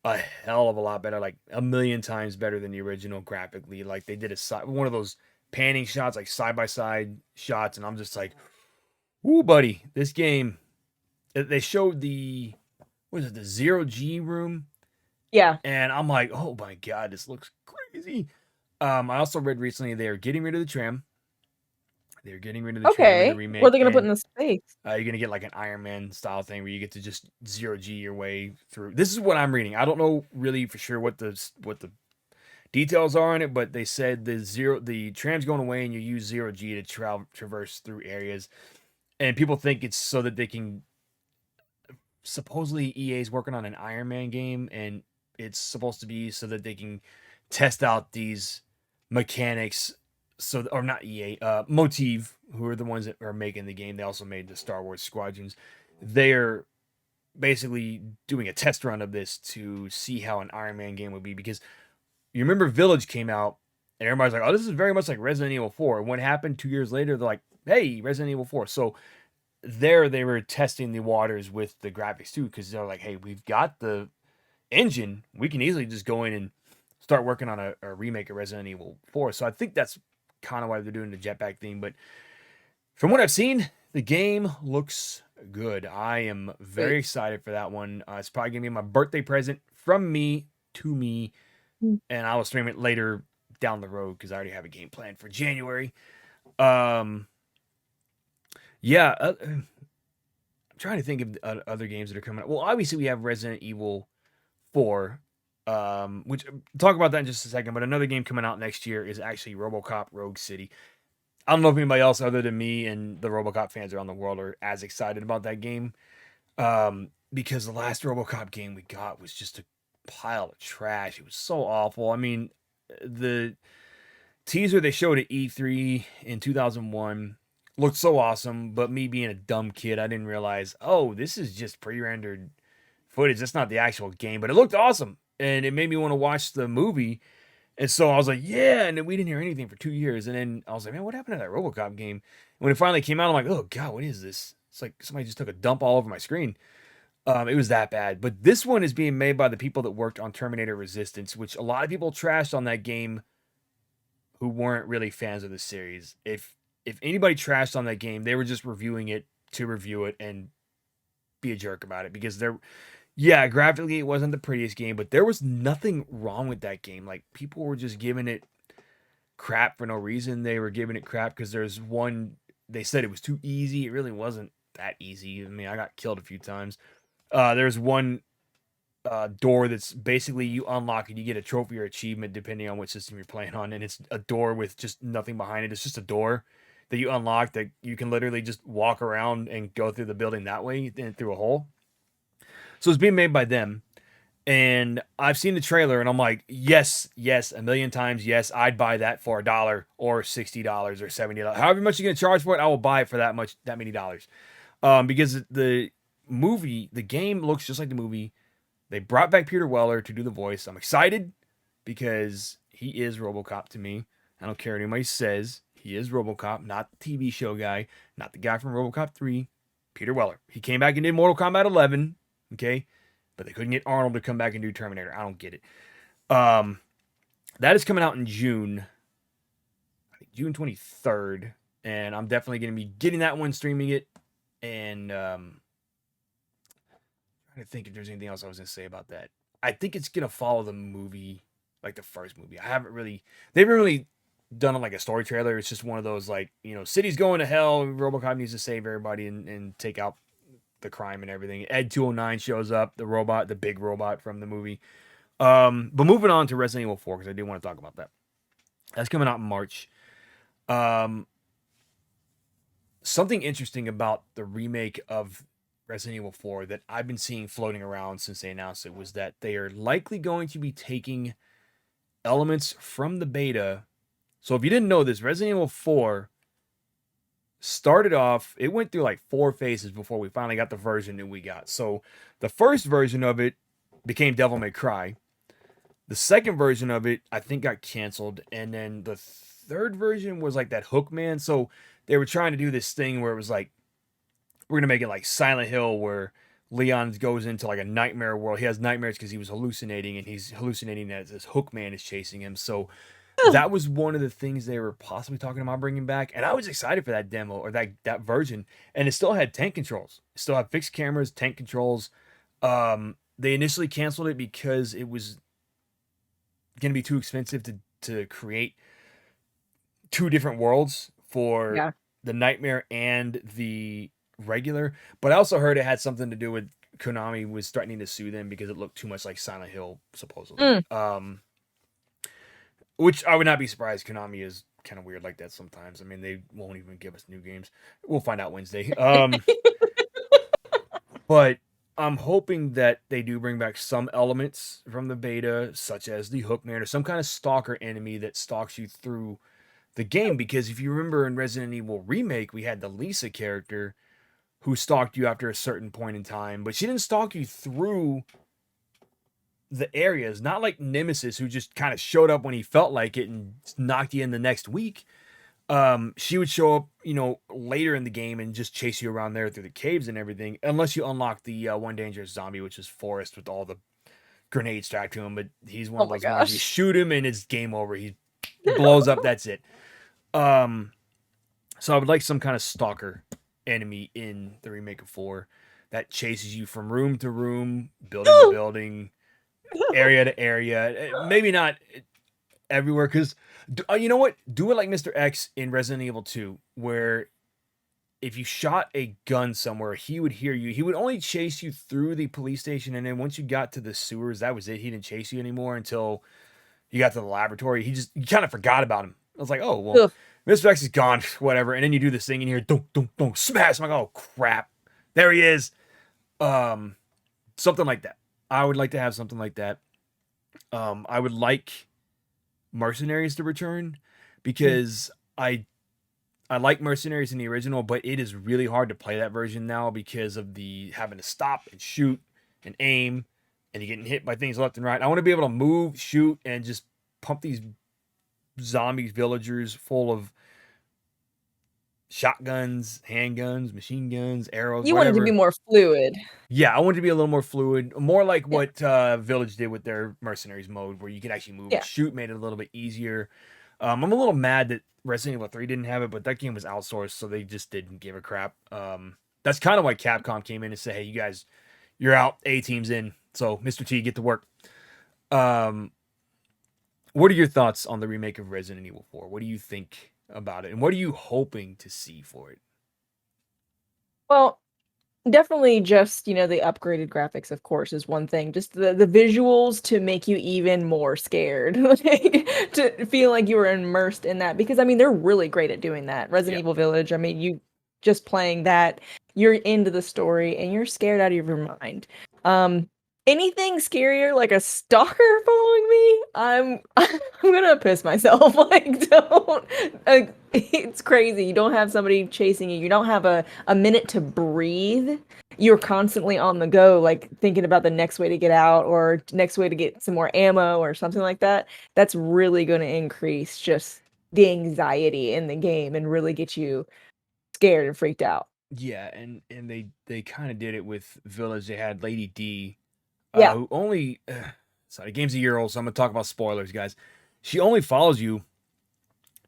a hell of a lot better, like a million times better than the original graphically. Like they did one of those panning shots, like side by side shots, and I'm just like, "Ooh, buddy, this game." They showed the what is it, the zero G room, Yeah. and I'm like, "Oh my god, this looks crazy." I also read recently they are getting rid of the tram. They're getting rid of the tram in the Okay. What are remake, they gonna put and in the space? you're gonna get like an Iron Man style thing where you get to just zero G your way through. This is what I'm reading. I don't know really for sure what the details are on it, but they said the tram's going away and you use zero G to traverse through areas, and people think it's so that they can supposedly EA's working on an Iron Man game, and it's supposed to be so that they can test out these mechanics. So, or not EA, Motive, who are the ones that are making the game. They also made the Star Wars Squadrons. They're basically doing a test run of this to see how an Iron Man game would be, because you remember Village came out and everybody's like, "Oh, this is very much like Resident Evil 4." And what happened 2 years later? They're like, "Hey, Resident Evil 4." So there they were testing the waters with the graphics too, because they're like, "Hey, we've got the engine. We can easily just go in and start working on a remake of Resident Evil 4." So I think that's kind of why they're doing the jetpack thing. But from what I've seen, the game looks good. I am very Sweet. excited for that one. It's probably gonna be my birthday present from me to me, Mm. and I will stream it later down the road because I already have a game planned for January. Um, yeah, I'm trying to think of other games that are coming out. Well, obviously we have Resident Evil 4, which talk about that in just a second. But another game coming out next year is actually RoboCop Rogue City. I don't know if anybody else other than me and the RoboCop fans around the world are as excited about that game. Because the last RoboCop game we got was just a pile of trash. It was so awful. I mean, the teaser they showed at E3 in 2001 looked so awesome, but me being a dumb kid, I didn't realize, oh, this is just pre-rendered footage. That's not the actual game, but it looked awesome, and it made me want to watch the movie. And so I was like, yeah. And then we didn't hear anything for 2 years. And then I was like, man, what happened to that RoboCop game? When it finally came out, I'm like, oh god, what is this? It's like somebody just took a dump all over my screen. It was that bad. But this one is being made by the people that worked on Terminator Resistance, which a lot of people trashed on that game who weren't really fans of the series. If anybody trashed on that game, they were just reviewing it to review it and be a jerk about it, because there, yeah, graphically it wasn't the prettiest game, but there was nothing wrong with that game. Like, people were just giving it crap for no reason. They were giving it crap because there's one, they said it was too easy. It really wasn't that easy. I mean, I got killed a few times. There's one door that's basically you unlock and you get a trophy or achievement depending on what system you're playing on, and it's a door with just nothing behind it. It's just a door that you unlock that you can literally just walk around and go through the building that way and through a hole. So it's being made by them. And I've seen the trailer and I'm like, yes, yes, a million times, yes, I'd buy that for $1 or $60 or $70. However much you're gonna charge for it, I will buy it for that much, that many dollars. Because the movie, the game looks just like the movie. They brought back Peter Weller to do the voice. I'm excited because he is RoboCop to me. I don't care what anybody says. He is RoboCop, not the TV show guy, not the guy from RoboCop 3. Peter Weller. He came back and did Mortal Kombat 11, okay? But they couldn't get Arnold to come back and do Terminator. I don't get it. Um, that is coming out in June, I think June 23rd, and I'm definitely going to be getting that one, streaming it, and trying to think if there's anything else I was going to say about that. I think it's going to follow the movie, like the first movie. I haven't really, they haven't really done like a story trailer. It's just one of those, like, city's going to hell. RoboCop needs to save everybody and take out the crime and everything. Ed 209 shows up, the robot, the big robot from the movie. But moving on to Resident Evil 4, because I do want to talk about that. That's coming out in March. Um, Something interesting about the remake of Resident Evil 4 that I've been seeing floating around since they announced it was that they are likely going to be taking elements from the beta. So if you didn't know this, Resident Evil 4 started off, it went through like 4 phases before we finally got the version that we got. So the first version of it became Devil May Cry. The second version of it, I think, got canceled. And then the third version was like that Hookman. So they were trying to do this thing where it was like, we're going to make it like Silent Hill, where Leon goes into like a nightmare world. He has nightmares because he was hallucinating, and he's hallucinating that this Hookman is chasing him. So that was one of the things they were possibly talking about bringing back, and I was excited for that demo, or that version. And it still had tank controls, it still had fixed cameras, tank controls. They initially canceled it because it was going to be too expensive to create two different worlds for Yeah. the nightmare and the regular. But I also heard it had something to do with Konami was threatening to sue them because it looked too much like Silent Hill, supposedly. Mm. Which I would not be surprised. Konami is kind of weird like that sometimes. I mean, they won't even give us new games. We'll find out Wednesday. But I'm hoping that they do bring back some elements from the beta, such as the Hookman or some kind of stalker enemy that stalks you through the game. Because if you remember in Resident Evil Remake, we had the Lisa character who stalked you after a certain point in time, but she didn't stalk you through the areas. Not like Nemesis, who just kind of showed up when he felt like it and knocked you in the next week. She would show up, later in the game and just chase you around there through the caves and everything, unless you unlock the one dangerous zombie, which is Forrest with all the grenades strapped to him. But he's one Oh of my those ones you gosh. shoot him and it's game over. He blows up. That's it. Um, so I would like some kind of stalker enemy in the remake of 4 that chases you from room to room, building to building, area to area. Maybe not everywhere, because you know what? Do it like Mr. X in Resident Evil 2, where if you shot a gun somewhere, he would hear you. He would only chase you through the police station, and then once you got to the sewers, that was it. He didn't chase you anymore until you got to the laboratory. You kind of forgot about him. I was like, oh well, Ugh. Mr. X is gone, whatever. And then you do this thing and you hear dunk dunk dunk smash. I'm like, oh crap, there he is. Um, Something like that. I would like to have something like that. I would like Mercenaries to return, Mm. because I like Mercenaries in the original, but it is really hard to play that version now because of the having to stop and shoot and aim, and you getting hit by things left and right. I want to be able to move, shoot, and just pump these zombie villagers full of shotguns, handguns, machine guns, arrows, You want it to be whatever. more fluid. Yeah, I want it to be a little more fluid, more like Yeah. what Village did with their Mercenaries mode, where you could actually move and Yeah. shoot, made it a little bit easier. I'm a little mad that Resident Evil 3 didn't have it, but that game was outsourced, so they just didn't give a crap. That's kind of why Capcom came in and said, "Hey, you guys, you're out. A team's in. So, Mr. T, get to work." Um, what are your thoughts on the remake of Resident Evil 4? What do you think about it, and what are you hoping to see for it? Well, definitely just, the upgraded graphics, of course, is one thing. Just the visuals to make you even more scared. Like to feel like you were immersed in that. Because I mean, they're really great at doing that. Resident Yeah, Evil Village, I mean, you just playing that, you're into the story and you're scared out of your mind. Um, Anything scarier like a stalker following me, I'm gonna piss myself. Like, don't it's crazy. You don't have somebody chasing you. You don't have a minute to breathe. You're constantly on the go, like thinking about the next way to get out or next way to get some more ammo or something like that. That's really going to increase just the anxiety in the game and really get you scared and freaked out. yeah, and they kind of did it with Village. They had Lady D, Yeah. who only sorry, the game's a year old, so I'm gonna talk about spoilers, guys. She only follows you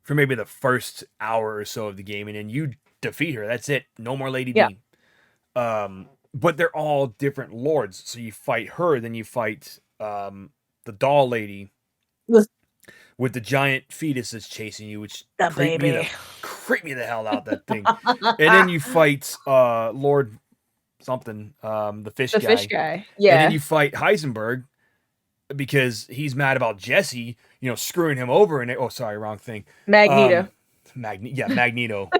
for maybe the first hour or so of the game, and then you defeat her. That's it. No more Lady Yeah. D. But they're all different lords. So you fight her, then you fight the doll lady The with the giant fetus that's chasing you, which baby. creep me the hell out, that thing. And then you fight Lord something, the fish The fish guy. guy. And then Yeah. you fight Heisenberg because he's mad about Jesse, screwing him over. And oh, sorry, wrong thing. Magneto. Um, Magneto,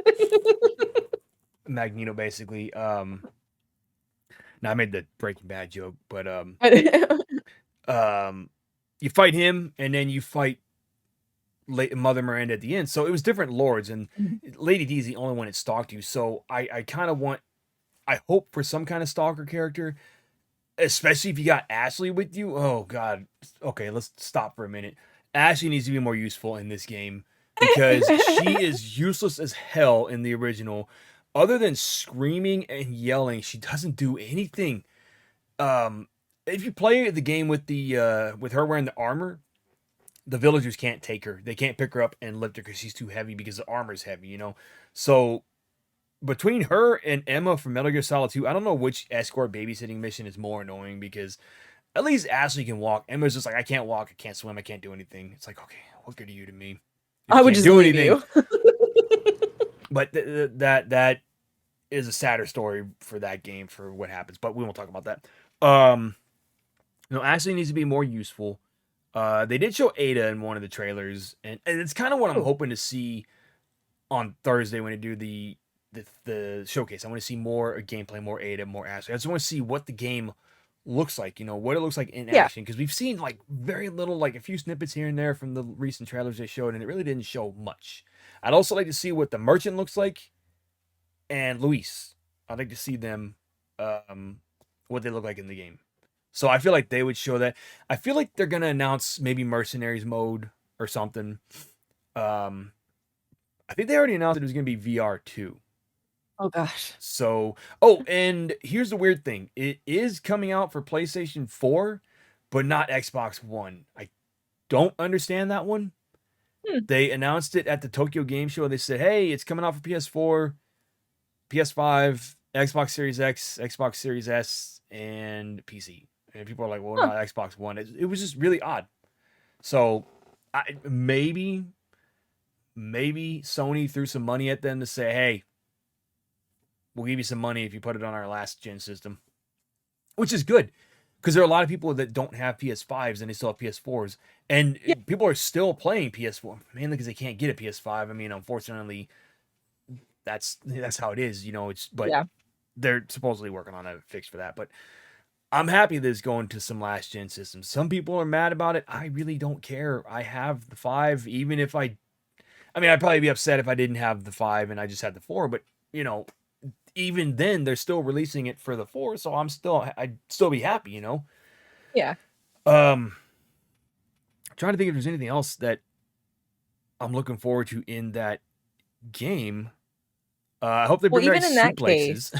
Magneto, basically. Now I made the Breaking Bad joke, but um, you fight him, and then you fight Mother Miranda at the end. So it was different lords, and Lady D is the only one that stalked you. So I kind of I hope for some kind of stalker character, especially if you got Ashley with you. Oh God. Okay, let's stop for a minute. Ashley needs to be more useful in this game because she is useless as hell in the original. Other than screaming and yelling, she doesn't do anything. Um, if you play the game with the with her wearing the armor, the villagers can't take her. They can't pick her up and lift her because she's too heavy because the armor's heavy. So between her and Emma from Metal Gear Solid 2, I don't know which escort babysitting mission is more annoying, because at least Ashley can walk. Emma's just like, I can't walk, I can't swim, I can't do anything. It's like, okay, what good are you to me if I you would can't just do leave anything? you. But that is a sadder story for that game, for what happens. But we won't talk about that. Um, no, Ashley needs to be more useful. They did show Ada in one of the trailers, and it's kind of what I'm Oh, hoping to see on Thursday when they do the showcase. I want to see more gameplay, more Ada, more Ashley. I just want to see what the game looks like. What it looks like in yeah. action, because we've seen like very little, like a few snippets here and there from the recent trailers they showed, and it really didn't show much. I'd also like to see what the merchant looks like and Luis. I'd like to see them, um, what they look like in the game. So I feel like they would show that. I feel like they're gonna announce maybe mercenaries mode or something. Um, I think they already announced it was gonna be VR too. Oh gosh. So, oh, and here's the weird thing: it is coming out for PlayStation 4, but not Xbox One. I don't understand that one. Hmm. They announced it at the Tokyo Game Show. They said, "Hey, it's coming out for PS4, PS5, Xbox Series X, Xbox Series S, and PC." And people are like, "Well, what Huh. about Xbox One?" It was just really odd. So, maybe Sony threw some money at them to say, "Hey, we'll give you some money if you put it on our last gen system," which is good because there are a lot of people that don't have PS5s and they still have PS4s, and Yeah. people are still playing PS4 mainly because they can't get a PS5. I mean, unfortunately, that's how it is, you know. It's but Yeah. they're supposedly working on a fix for that. But I'm happy that it's going to some last gen systems. Some people are mad about it. I really don't care. I have the five, even if I mean, I'd probably be upset if I didn't have the five and I just had the four, but you know, even then they're still releasing it for the four, so I'd still be happy, you know. Yeah. Um trying to think if there's anything else that I'm looking forward to in that game. I hope they Well, bring back suplexes.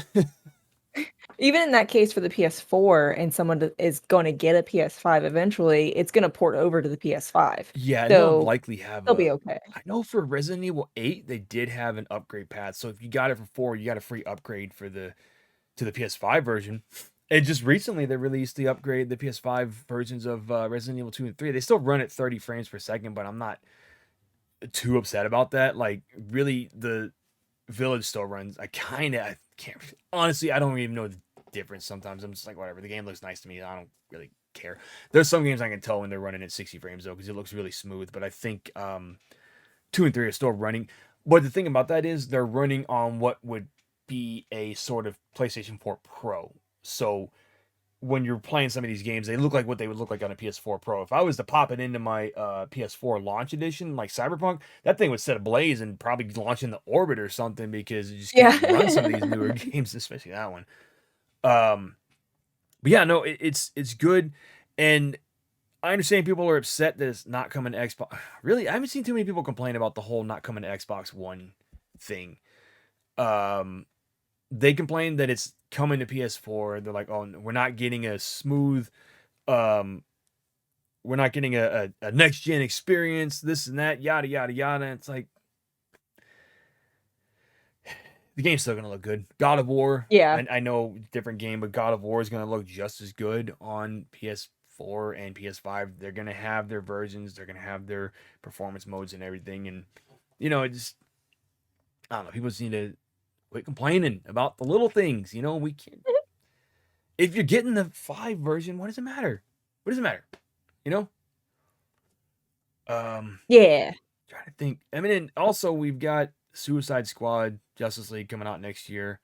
even in that case for the PS4 and is going to get a PS5 eventually, it's going to port over to the PS5. Yeah, and they'll So likely have they'll be a. okay. I know for Resident Evil 8 they did have an upgrade path. So if you got it for 4, you got a free upgrade for the to the PS5 version. And just recently they released the PS5 versions of Resident Evil 2 and 3. They still run at 30 frames per second, but I'm not too upset about that. Like really the Village still runs. I can't honestly, I don't even know the difference sometimes. I'm just like whatever. The game looks nice to me. I don't really care. There's some games I can tell when they're running at 60 frames though because it looks really smooth, but I think 2 and 3 are still running. But the thing about that is they're running on what would be a sort of PlayStation 4 Pro. So when you're playing some of these games, they look like what they would look like on a PS4 Pro. If I was to pop it into my PS4 launch edition, like Cyberpunk, that thing would set ablaze and probably launch in the orbit or something because you just can't run some of these Yeah. newer games, especially that one. Um, but yeah, no, it's good, and I understand people are upset that it's not coming to Xbox. Really, I haven't seen too many people complain about the whole not coming to Xbox One thing. Um, they complain that it's coming to PS4. They're like, oh, we're not getting a smooth, um, we're not getting a next gen experience, this and that, yada yada yada. It's like the game's still gonna look good. God of War, Yeah. I know different game, but God of War is gonna look just as good on PS4 and PS5. They're gonna have their versions, they're gonna have their performance modes and everything, and you know, it just I don't know. People just need to quit complaining about the little things. You know, we can't. If you're getting the 5 version, what does it matter? What does it matter? You know. Um, Yeah. trying to think. I mean, and also we've got Suicide Squad, Justice League coming out next year.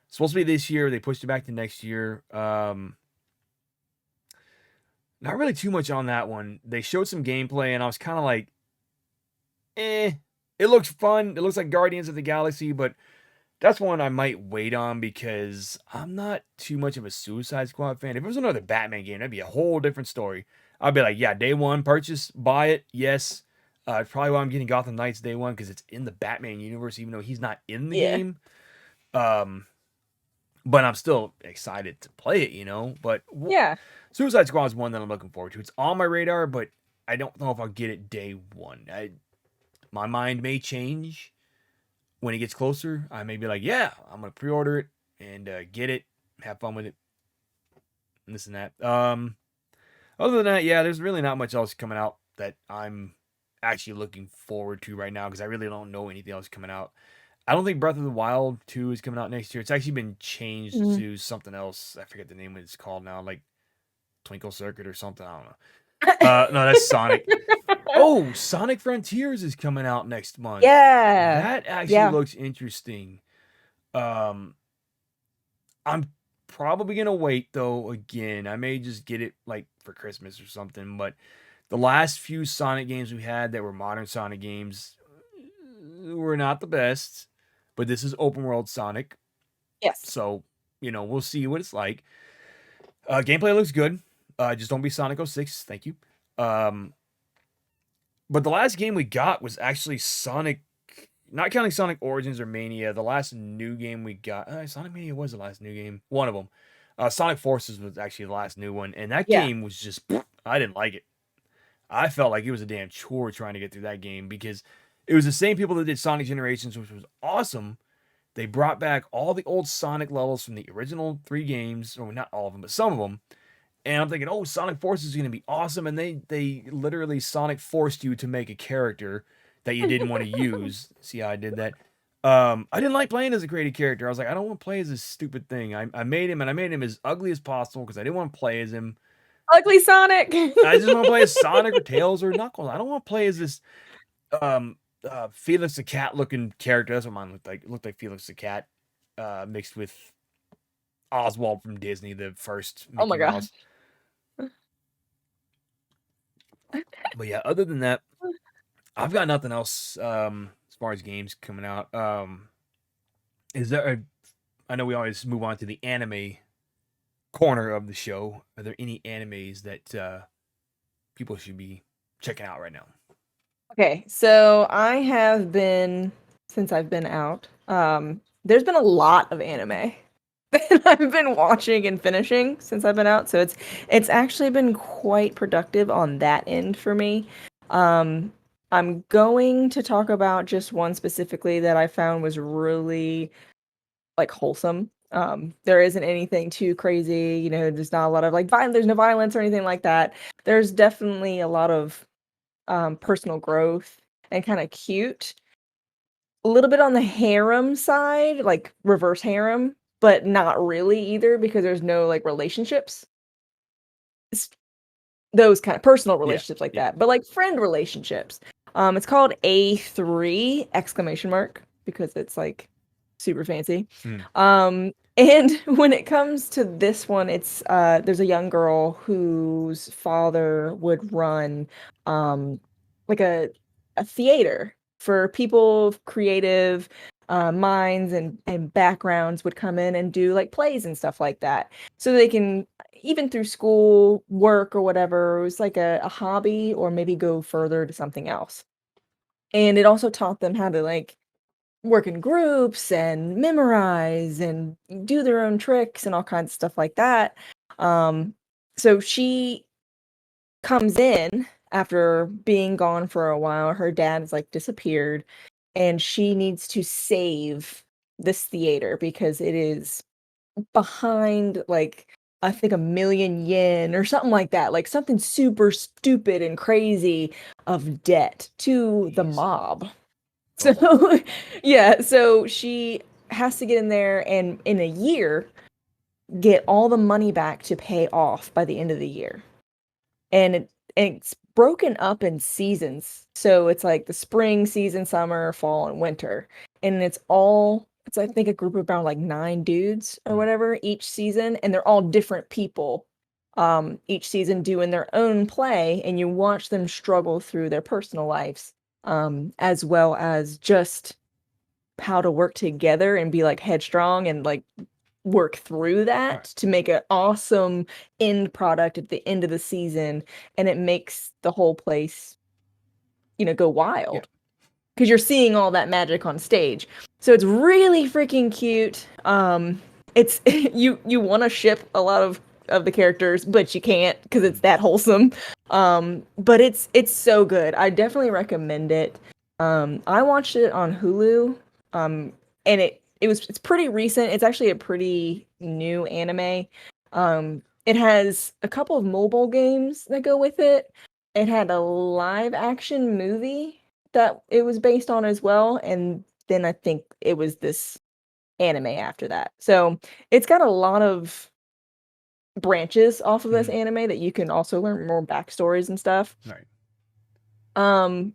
Supposed to be this year. They pushed it back to next year. Not really too much on that one. They showed some gameplay, and I was kind of like, eh. It looks fun. It looks like Guardians of the Galaxy, but that's one I might wait on because I'm not too much of a Suicide Squad fan. If it was another Batman game, that'd be a whole different story. I'd be like, yeah, day one purchase, buy it, yes. Probably why I'm getting Gotham Knights day one because it's in the Batman universe, even though he's not in the Yeah. game. Um, but I'm still excited to play it, you know. But Yeah. Suicide Squad is one that I'm looking forward to. It's on my radar, but I don't know if I'll get it day one. My mind may change when it gets closer. I may be like, yeah, I'm gonna pre-order it and get it, have fun with it, and this and that. Other than that, yeah, there's really not much else coming out that I'm actually looking forward to right now because I really don't know anything else coming out. I don't think Breath of the Wild 2 is coming out next year. It's actually been changed Mhm. to something else. I forget the name it's called now, like Twinkle Circuit or something. I don't know. No, that's Sonic. Oh, Sonic Frontiers is coming out next month. Yeah. That actually Yeah. looks interesting. Um, I'm probably gonna wait though. Again, I may just get it like for Christmas or something. But the last few Sonic games we had that were modern Sonic games were not the best. But this is open world Sonic. Yes. So, we'll see what it's like. Gameplay looks good. Just don't be Sonic 06. Thank you. Um, but the last game we got was actually Sonic, not counting Sonic Origins or Mania. The last new game we got, Sonic Mania was the last new game. One of them. Sonic Forces was actually the last new one, and that Yeah. game was just I didn't like it. I felt like it was a damn chore trying to get through that game because it was the same people that did Sonic Generations, which was awesome. They brought back all the old Sonic levels from the original three games, or not all of them, but some of them. And I'm thinking, oh, Sonic Forces is going to be awesome. And they literally Sonic forced you to make a character that you didn't want to use. See how I did that? I didn't like playing as a created character. I was like, I don't want to play as this stupid thing. I made him, and I made him as ugly as possible because I didn't want to play as him. Ugly Sonic. I just want to play as Sonic or Tails or Knuckles. I don't want to play as this um Felix the Cat looking character. That's what mine looked like. It looked like Felix the Cat mixed with Oswald from Disney, the first Oh Mickey my god. Mouse. But yeah, other than that, I've got nothing else as far as games coming out. Is there I know we always move on to the anime corner of the show. Are there any animes that people should be checking out right now? Okay, so I have been since I've been out. There's been a lot of anime that I've been watching and finishing since I've been out. So it's actually been quite productive on that end for me. Um, I'm going to talk about just one specifically that I found was really like wholesome. There isn't anything too crazy, there's not a lot of like there's no violence or anything like that. There's definitely a lot of personal growth and kind of cute. A little bit on the harem side, like reverse harem, but not really either because there's no like relationships. It's those kind of personal Yeah, relationships like yeah. that, but like friend relationships. It's called A3 exclamation mark because it's like super fancy. Mm, And when it comes to this one, it's there's a young girl whose father would run like a theater for people of creative minds and backgrounds would come in and do like plays and stuff like that. So they can even through school, work or whatever, it was like a hobby or maybe go further to something else. And it also taught them how to like work in groups and memorize and do their own tricks and all kinds of stuff like that. Um, so she comes in after being gone for a while. Her dad is like disappeared, and she needs to save this theater because it is behind like I think 1,000,000 yen or something like that, like something super stupid and crazy of debt to the jeez. mob. So Oh, yeah, so she has to get in there and in a year get all the money back to pay off by the end of the year. And it's broken up in seasons. So it's like the spring season, summer, fall, and winter. And it's I think a group of around like 9 dudes or mm, whatever each season, and they're all different people. Each season doing their own play, and you watch them struggle through their personal lives, as well as just how to work together and be like headstrong and like work through all that right. to make an awesome end product at the end of the season, and it makes the whole place, go Yeah. wild because you're seeing all that magic on stage. So it's really freaking cute. It's you want to ship a lot of the characters, but you can't because it's Mm, that wholesome. But it's so good. I definitely recommend it. I watched it on Hulu. And it's pretty recent. It's actually a pretty new anime. It has a couple of mobile games that go with it. It had a live action movie that it was based on as well, and then I think it was this anime after that. So, it's got a lot of branches off of this mm, anime that you can also learn more backstories and stuff. all right. Um,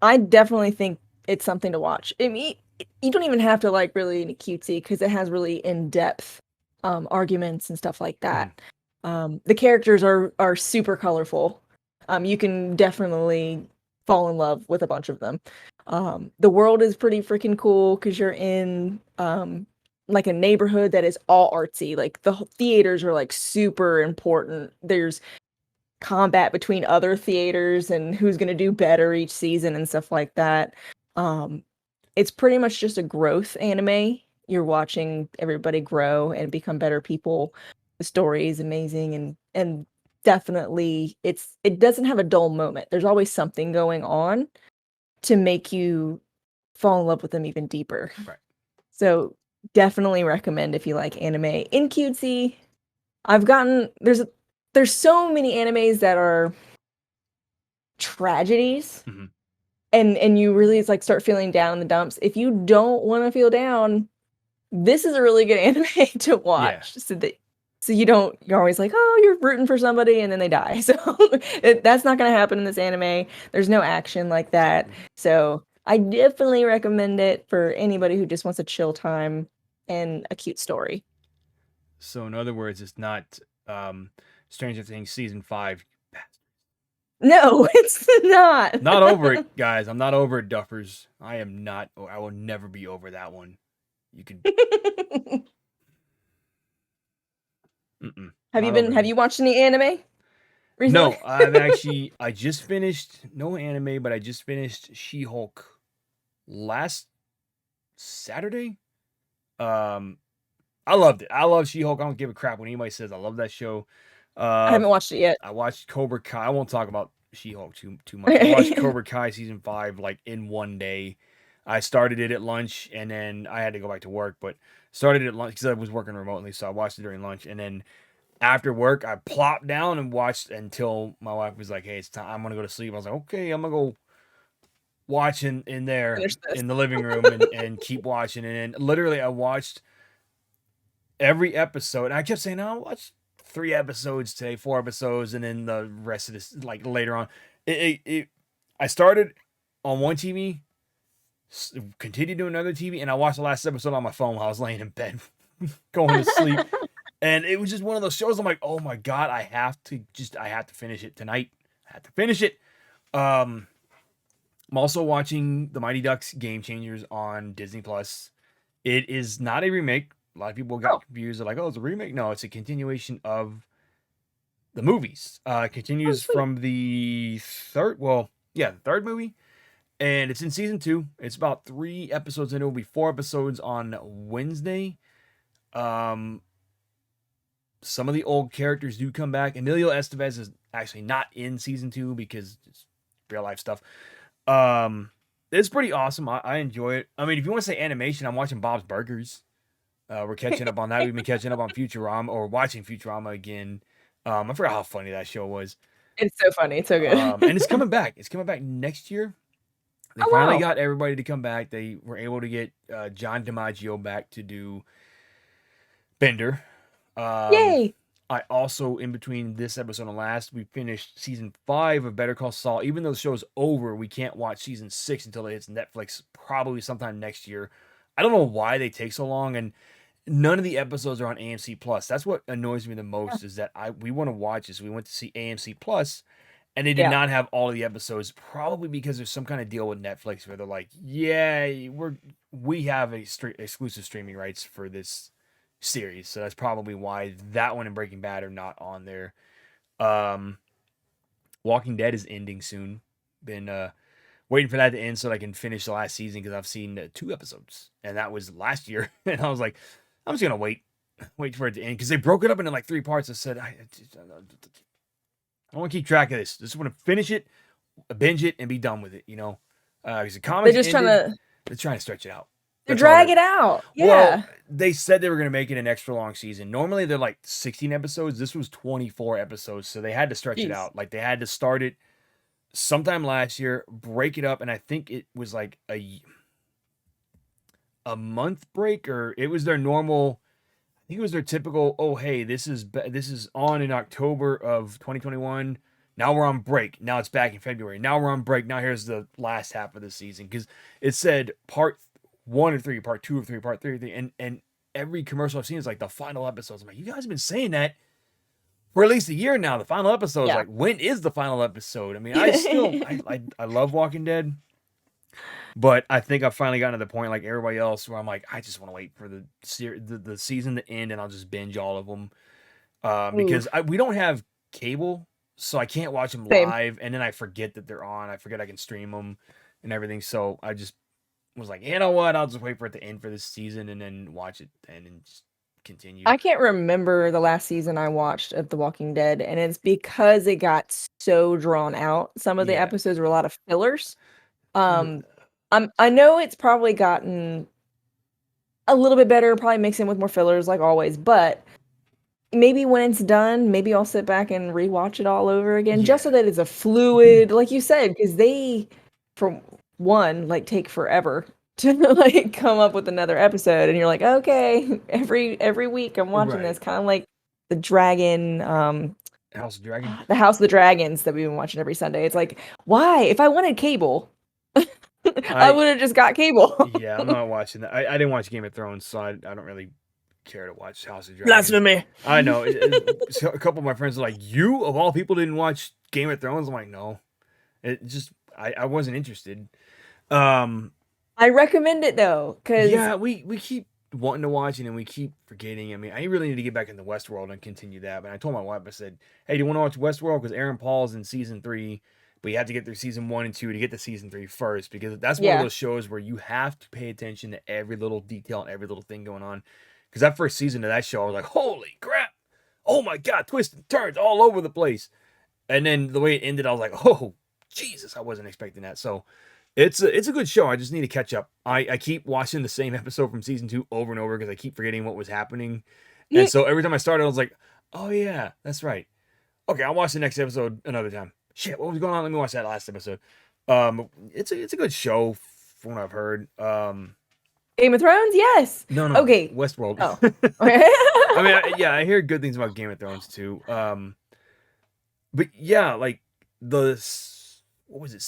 I definitely think it's something to watch. I mean, you don't even have to like really cutesy because it has really in-depth arguments and stuff like Mm, that. The characters are super colorful. You can definitely fall in love with a bunch of them. The world is pretty freaking cool because you're in like a neighborhood that is all artsy. Like the theaters are like super important. There's combat between other theaters and who's going to do better each season and stuff like that. Um, it's pretty much just a growth anime. You're watching everybody grow and become better people. The story is amazing and definitely it doesn't have a dull moment. There's always something going on to make you fall in love with them even deeper. Right. So definitely recommend if you like anime in cutesy. I've gotten there's so many animes that are tragedies Mm-hmm. and you really like start feeling down in the dumps. If you don't want to feel down, this is a really good anime to Yeah. watch so you don't you're always like, oh, you're rooting for somebody and then they die. So that's not going to happen in this anime. There's no action like that. Exactly. So I definitely recommend it for anybody who just wants a chill time and a cute story. So in other words, it's not um, Stranger Things season 5. No, it's not. Not over it, guys. I'm not over it, Duffers. I am not. I will never be over that one. You could. Not over that Have one. you watched any anime recently? No, I've actually. I just finished no anime, but I just finished She-Hulk last Saturday. Um, I loved it. I love She-Hulk. I don't give a crap when anybody says I love that show. I Uh, haven't watched it yet. I watched Cobra Kai. I won't talk about She-Hulk too much. I watched Cobra Kai season 5 like in one day. I started it at lunch and then I had to go back to work, but started it at lunch because I was working remotely, so I watched it during lunch. And then after work, I plopped down and watched until my wife was like, "Hey, it's time. I'm gonna go to sleep." I was like, "Okay, I'm gonna go watch in there Finish this. in the living room and keep watching." And then literally, I watched every episode. And I kept saying, "No, I'll watch 3 episodes today, 4 episodes, and then the rest of this like later on." I started on one TV, continued to another TV, and I watched the last episode on my phone while I was laying in bed, going to sleep. And it was just one of those shows. I'm like, oh my god, I have to finish it tonight. I have to finish it. Um, I'm also watching the Mighty Ducks Game Changers on Disney Plus. It is not a remake. A lot of people Oh, got confused. They're like, oh, it's a remake. No, it's a continuation of the movies. It oh, continues sweet. from the third, well, yeah, the third movie. And it's in season 2. It's about 3 episodes, and it will be 4 episodes on Wednesday. Um, some of the old characters do come back. Emilio Estevez is actually not in season 2 because it's real life stuff. Um, it's pretty awesome. I enjoy it. I mean, if you want to say animation, I'm watching Bob's Burgers. We're catching up on that. We've been catching up on Futurama or watching Futurama again. I forgot how funny that show was. It's so funny. It's so good. And it's coming back. It's coming back next year. They Oh finally wow. got everybody to come back. They were able to get John DiMaggio back to do Bender. Um, Yay. I also, in between this episode and last, we finished season 5 of Better Call Saul. Even though the show's over, we can't watch season 6 until it hits Netflix, probably sometime next year. I don't know why they take so long, and none of the episodes are on AMC Plus. That's what annoys me the most is that we want to watch this. We went to see AMC Plus, and they did Yeah. not have all of the episodes. Probably because there's some kind of deal with Netflix where they're like, "Yeah, we have exclusive streaming rights for this series," so that's probably why that one and Breaking Bad are not on there. Um, Walking Dead is ending soon. Been waiting for that to end so that I can finish the last season because I've seen 2 episodes, and that was last year. And I was like, I'm just gonna wait for it to end because they broke it up into like 3 parts. I said I want to keep track of this. Just want to finish it, binge it, and be done with it. Because the They're comics just trying ended, to they're trying to stretch it out. they That's all drag they're. it out. Well, Yeah. they said they were gonna make it an extra long season. Normally they're like 16 episodes. This was 24 episodes, so they had to stretch it Jeez. out. Like they had to start it sometime last year, break it up, and I think it was like a month break, or it was their normal. I think it was their typical. Oh, hey, this is on in October of 2021. Now we're on break. Now it's back in February. Now we're on break. Now here's the last half of the season because it said part 1 of 3, part 2 of 3, part 3 of 3, and every commercial I've seen is like the final episodes. I'm like, you guys have been saying that for at least a year now. The final episode is Yeah. like, when is the final episode? I mean, I still I love Walking Dead, But I think I've finally gotten to the point like everybody else where I'm like, I just want to wait for the season to end and I'll just binge all of them. Ooh, Because we don't have cable, so I can't watch them same. live, and then I forget that they're on. I forget I can stream them and everything. So I just was like, you know what? I'll just wait for it to end for this season and then watch it and then just continue. I can't remember the last season I watched of The Walking Dead, and it's because it got so drawn out. Some of the Yeah. episodes were a lot of fillers. The, Um, I know it's probably gotten a little bit better, probably mix in with more fillers like always, but maybe when it's done, maybe I'll sit back and rewatch it all over again just so yeah. that it's a fluid, like you said, because they, for one, like take forever to like come up with another episode, and you're like, okay, every week I'm watching this, Right. kind of like the Dragon, House of Dragon. the House of the Dragons that we've been watching every Sunday. It's like, why? If I wanted cable, I I would have just got cable. Yeah, I'm not watching that. I didn't watch Game of Thrones, so I don't really care to watch House of Dragon. Blasphemy. I know so a couple of my friends are like, "You of all people didn't watch Game of Thrones." I'm like, "No, it just I wasn't interested." Um, I recommend it though, because yeah, we keep wanting to watch it and we keep forgetting. I mean, I really need to get back into Westworld and continue that. But I told my wife, I said, "Hey, do you want to watch Westworld? Because Aaron Paul's in season 3, but you have to get through season 1 and 2 to get to season 3 first. Because that's one of yeah, those shows where you have to pay attention to every little detail and every little thing going on. Because that first season of that show, I was like, holy crap! Oh my god, twists and turns all over the place. And then the way it ended, I was like, oh Jesus, I wasn't expecting that. So it's a good show. I just need to catch up. I keep watching the same episode from season 2 over and over because I keep forgetting what was happening. And so every time I started, I was like, oh yeah, that's right. Okay, I'll watch the next episode another time. Shit, what was going on? Let me watch that last episode. It's a good show from what I've heard. Game of Thrones, yes. No, Okay. Westworld. Oh. Okay. I mean, yeah, I hear good things about Game of Thrones too. But yeah, like the what was it,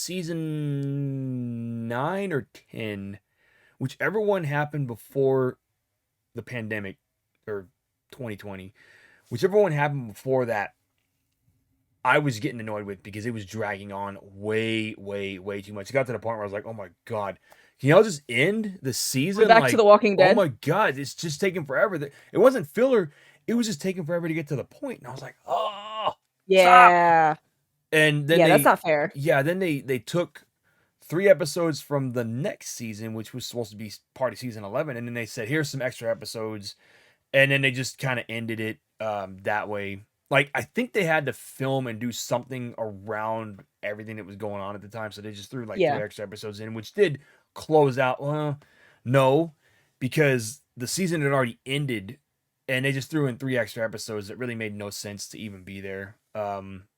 season 9 or 10, whichever one happened before the pandemic or 2020, whichever one happened before that, I was getting annoyed with because it was dragging on way, way, way too much. It got to the point where I was like, oh my god, can y'all just end the We're season? back to Like, The Walking oh Dead. my god, it's just taking forever. It wasn't filler. It was just taking forever to get to the point. And I was like, oh, stop. Yeah. And then Yeah, that's not fair. they took 3 episodes from the next season, which was supposed to be part of season 11, and then they said, here's some extra episodes, and then they just kind of ended it that way. Like I think they had to film and do something around everything that was going on at the time, so they just threw like three Yeah. extra episodes in, which did close out. Well, no, because the season had already ended, and they just threw in 3 extra episodes that really made no sense to even be there.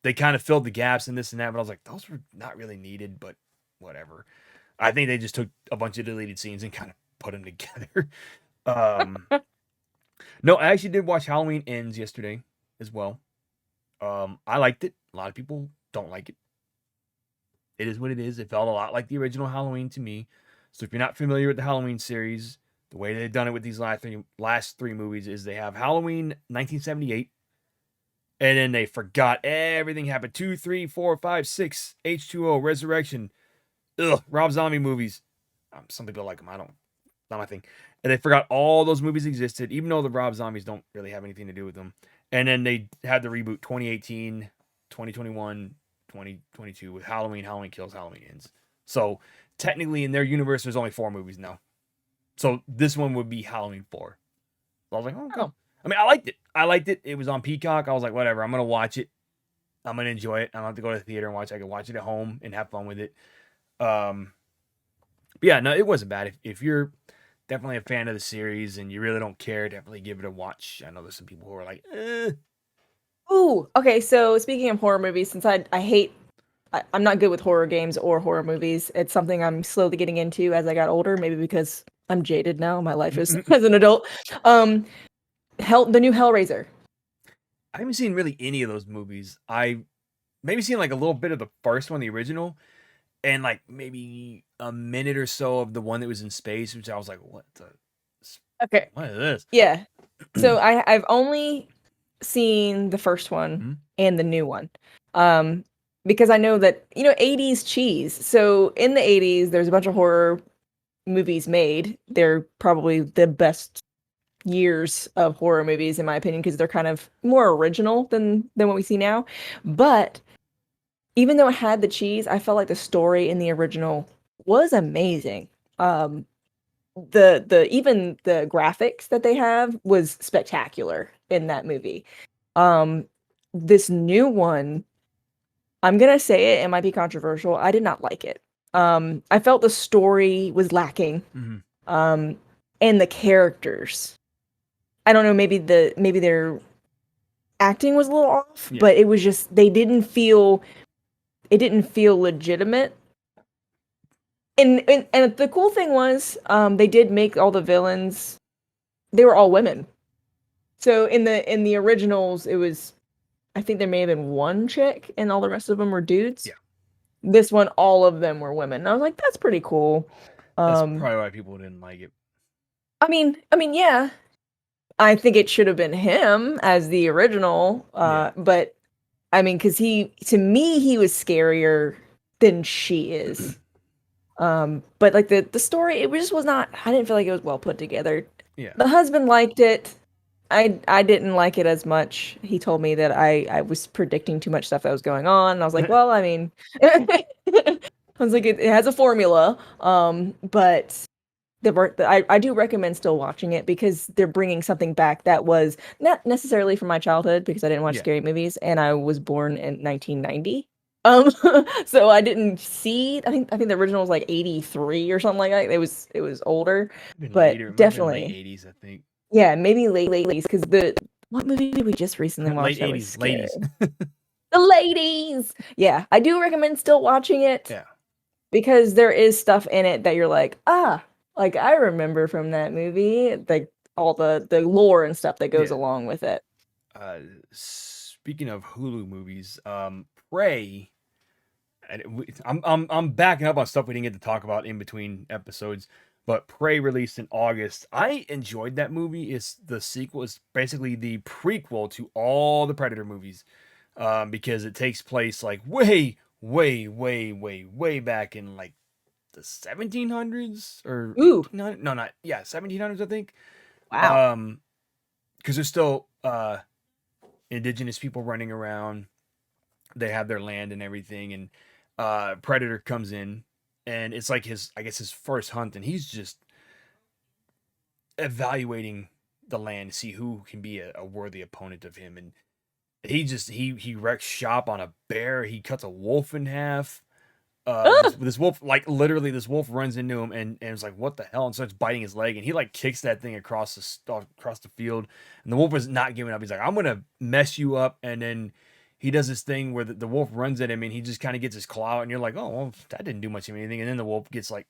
They kind of filled the gaps and this and that, but I was like, those were not really needed, but whatever. I think they just took a bunch of deleted scenes and kind of put them together. um, no, I actually did watch Halloween Ends yesterday as well. I liked it. A lot of people don't like it. It is what it is. It felt a lot like the original Halloween to me. So if you're not familiar with the Halloween series, the way they've done it with these last three movies is they have Halloween 1978, and then they forgot everything happened. 2, 3, 4, 5, 6, H2O, Resurrection. Ugh, Rob Zombie movies. Some people like them. I don't. Not my thing. And they forgot all those movies existed, even though the Rob Zombies don't really have anything to do with them. And then they had the reboot 2018, 2021, 2022 with Halloween, Halloween Kills, Halloween Ends. So technically, in their universe, there's only 4 movies now. So this one would be Halloween 4. So I was like, oh, okay. Oh. I mean, I liked it. I liked it. It was on Peacock. I was like, whatever. I'm gonna watch it. I'm gonna enjoy it. I don't have to go to the theater and watch it. I can watch it at home and have fun with it. But yeah, no, it wasn't bad. If you're definitely a fan of the series and you really don't care, definitely give it a watch. I know there's some people who are like, Ooh, okay, so speaking of horror movies, since I hate I'm not good with horror games or horror movies. It's something I'm slowly getting into as I got older, maybe because I'm jaded now. My life is as an adult. Um, the new Hellraiser. I haven't seen really any of those movies. I maybe seen like a little bit of the first one, the original, and like maybe a minute or so of the one that was in space, which I was like, Okay. what is this? Yeah. So I've only seen the first one Hmm? and the new one. Um, because I know that, 80s cheese. So in the 80s, there's a bunch of horror movies made. They're probably the best years of horror movies, in my opinion, because they're kind of more original than what we see now. But even though it had the cheese, I felt like the story in the original was amazing. Um, the even the graphics that they have was spectacular in that movie. Um, this new one, I'm gonna say it, it might be controversial. I did not like it. I felt the story was lacking. Hmm. Um, and the characters. I don't know, maybe their acting was a little off, Yeah. but it was just it didn't feel legitimate. And the cool thing was, they did make all the villains, they were all women. So in the originals, it was, I think there may have been one chick and all the rest of them were dudes. Yeah. This one, all of them were women. And I was like, that's pretty cool. That's Um, probably why people didn't like it. I mean, yeah, I think it should have been him as the original. Yeah. But I mean, because to me, he was scarier than she is. But like the story, it just was not. I didn't feel like it was well put together. Yeah. The husband liked it. I didn't like it as much. He told me that I was predicting too much stuff that was going on. And I was like, well, I mean, I was like, it has a formula. But I do recommend still watching it because they're bringing something back that was not necessarily from my childhood because I didn't watch Yeah. scary movies and I was born in 1990. Um, so I didn't see. I think the original was like 83 or something like that. It was older, Been later. but It might have been late definitely, 80s, I think. yeah, maybe late 80s because the what movie did we just recently Late watch that was 80s, scary? ladies. The Ladies. Yeah, I do recommend still watching it Yeah. because there is stuff in it that you're like, like I remember from that movie, like all the lore and stuff that goes Yeah. along with it. Speaking of Hulu movies, Prey. I'm backing up on stuff we didn't get to talk about in between episodes, but Prey released in August. I enjoyed that movie. It's the sequel. It's basically the prequel to all the Predator movies, because it takes place like way, way, way, way, way back in like the 1700s or Ooh, 1800s. No, not yeah, 1700s I think. wow. Um, because there's still indigenous people running around. They have their land and everything, and Predator comes in, and it's like his, I guess, his first hunt, and he's just evaluating the land to see who can be a worthy opponent of him, and he wrecks shop on a bear. He cuts a wolf in half. Ah, This wolf, like literally, this wolf runs into him and it's like, what the hell, and starts biting his leg, and he like kicks that thing across the field, and the wolf is not giving up. He's like, I'm gonna mess you up, and then he does this thing where the wolf runs at him, and he just kind of gets his claw out, and you're like, oh well, that didn't do much of anything, and then the wolf gets like,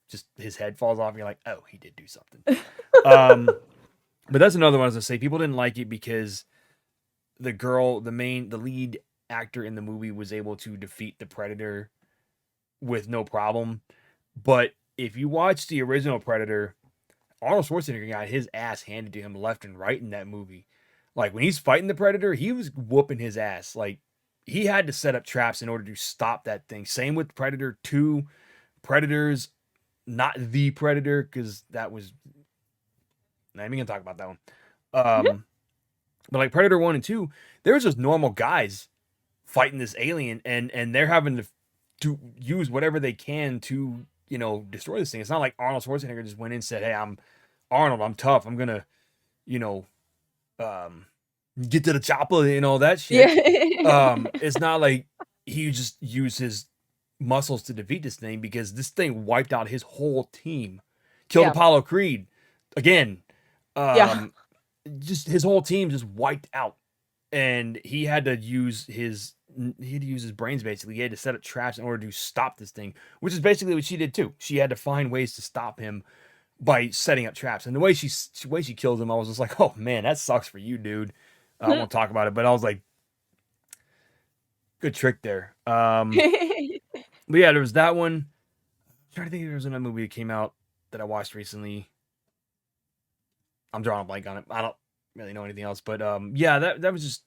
just his head falls off, and you're like, oh, he did do something. Um, but that's another one, as I say, people didn't like it because the lead actor in the movie was able to defeat the Predator with no problem. But if you watch the original Predator, Arnold Schwarzenegger got his ass handed to him left and right in that movie. Like when he's fighting the Predator, he was whooping his ass. Like he had to set up traps in order to stop that thing. Same with Predator 2. Predators, not the Predator, because that was, not even gonna talk about that one. Um, but like Predator 1 and 2, there was just normal guys fighting this alien, and they're having to use whatever they can to, destroy this thing. It's not like Arnold Schwarzenegger just went in and said, "Hey, I'm Arnold. I'm tough. I'm gonna, you know, um, get to the chopper and all that shit." yeah. It's not like he just used his muscles to defeat this thing, because this thing wiped out his whole team, killed Yeah. Apollo Creed again. Yeah. Um, just his whole team just wiped out, and he had to use his brains. Basically, he had to set up traps in order to stop this thing, which is basically what she did too. She had to find ways to stop him by setting up traps, and the way she kills him, I was just like, oh man, that sucks for you, dude. I won't talk about it, but I was like, good trick there. But yeah, there was that one. I'm trying to think if there was another movie that came out that I watched recently. I'm drawing a blank on it. I don't really know anything else, but yeah, that was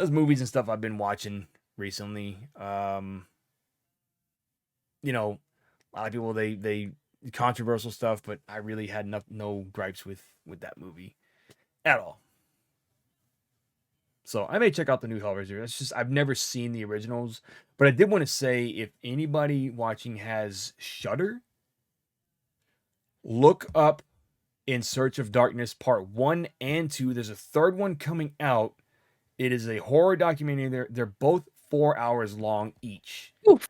movies and stuff I've been watching recently. You know, a lot of people they controversial stuff, but I really had no gripes with that movie at all. So I may check out the new Hellraiser. It's just I've never seen the originals, but I did want to say if anybody watching has Shudder, look up In Search of Darkness Part 1 and 2. There's a third one coming out. It is a horror documentary. They're both 4 hours long each. Oof.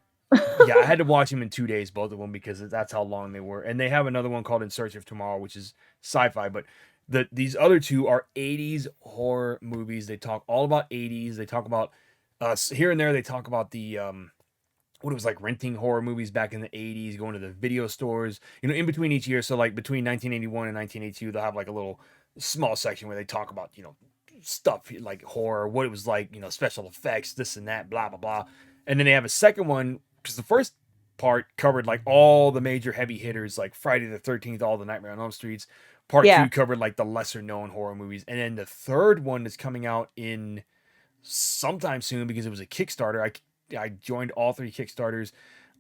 Yeah, I had to watch them in 2 days, both of them, because that's how long they were. And they have another one called In Search of Tomorrow, which is sci-fi. But these other two are 80s horror movies. They talk all about 80s. They talk about here and there. They talk about the what it was like renting horror movies back in the 80s, going to the video stores, in between each year. So like between 1981 and 1982, they'll have like a little small section where they talk about, stuff like horror, what it was like, special effects, this and that, blah, blah, blah. And then they have a second one because the first part covered like all the major heavy hitters like Friday the 13th, all the Nightmare on Elm Streets. Part Yeah. two covered like the lesser known horror movies. And then the third one is coming out in sometime soon because it was a Kickstarter. I joined all three Kickstarters.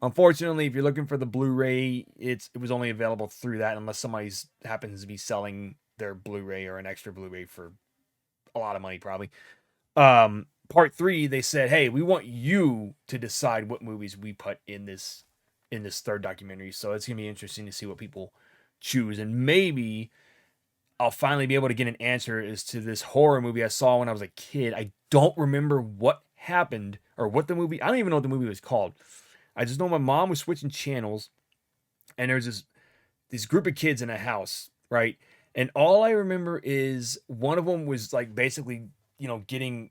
Unfortunately, if you're looking for the Blu-ray, it was only available through that unless somebody's happens to be selling their Blu-ray or an extra Blu-ray for a lot of money, probably. Part three, they said, "Hey, we want you to decide what movies we put in this third documentary." So it's gonna be interesting to see what people choose, and maybe I'll finally be able to get an answer as to this horror movie I saw when I was a kid. I don't remember what happened or what the movie. I don't even know what the movie was called. I just know my mom was switching channels, and there's this group of kids in a house, right? And all I remember is one of them was like basically, getting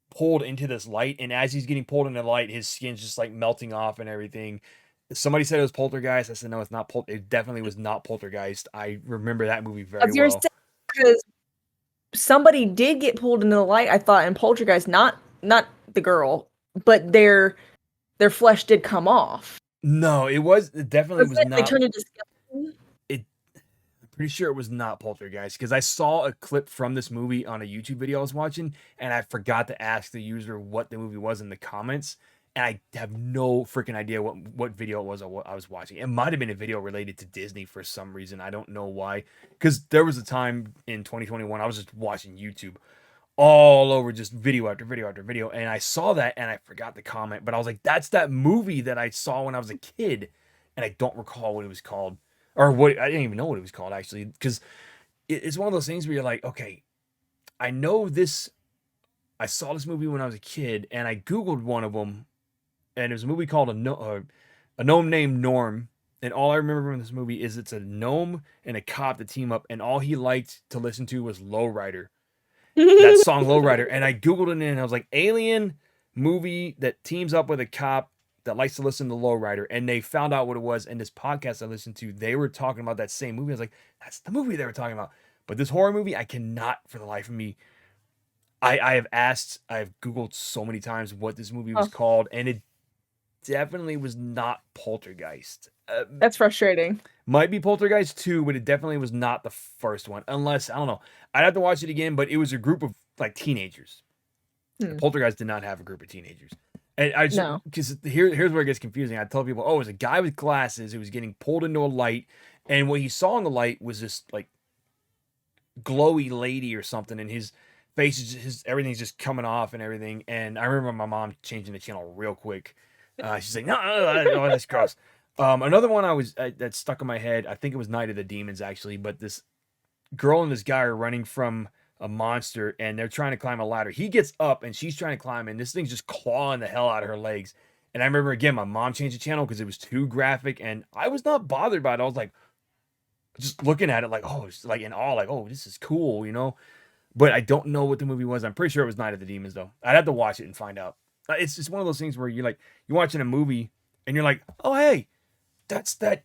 pulled into this light, and as he's getting pulled into the light, his skin's just like melting off and everything. Somebody said it was Poltergeist. I said no, it's not. It definitely was not Poltergeist. I remember that movie very As you're well. saying, because somebody did get pulled into the light, I thought, in Poltergeist, not the girl, but their flesh did come off. No, it definitely Was was it they not. turned into skeleton? It Pretty sure it was not Poltergeist because I saw a clip from this movie on a YouTube video I was watching, and I forgot to ask the user what the movie was in the comments, and I have no freaking idea what video it was or what I was watching. It might have been a video related to Disney for some reason. I don't know why, because there was a time in 2021 I was just watching YouTube all over, just video after video after video, and I saw that and I forgot the comment, but I was like, that's that movie that I saw when I was a kid, and I don't recall what it was called or what. I didn't even know what it was called actually, because it's one of those things where you're like, okay, I know this. I saw this movie when I was a kid, and I googled one of them, and it was a movie called a gnome named Norm. And all I remember from this movie is it's a gnome and a cop that team up, and all he liked to listen to was Lowrider, that song Lowrider. And I googled it and I was like, alien movie that teams up with a cop that likes to listen to Lowrider, and they found out what it was. And this podcast I listened to, they were talking about that same movie. I was like, that's the movie they were talking about. But this horror movie, I cannot for the life of me. I have asked, I've googled so many times what this movie was Oh, called, and it definitely was not Poltergeist. that's frustrating. Might be Poltergeist 2, but it definitely was not the first one. Unless, I don't know. I'd have to watch it again, but it was a group of like teenagers. Hmm. Poltergeist did not have a group of teenagers. And I just, No. because here's where it gets confusing. I tell people, oh, it was a guy with glasses who was getting pulled into a light, and what he saw in the light was this like glowy lady or something, and his face is everything's just coming off and everything. And I remember my mom changing the channel real quick. She's like, no, that's gross. Another one that stuck in my head. I think it was Night of the Demons actually, but this girl and this guy are running from a monster, and they're trying to climb a ladder. He gets up and she's trying to climb, and this thing's just clawing the hell out of her legs. And I remember again, my mom changed the channel because it was too graphic, and I was not bothered by it. I was like, just looking at it like, oh, it's like in awe, like, oh, this is cool. But I don't know what the movie was. I'm pretty sure it was Night of the Demons, though. I'd have to watch it and find out. It's just one of those things where you're watching a movie and you're like, oh, hey, that's that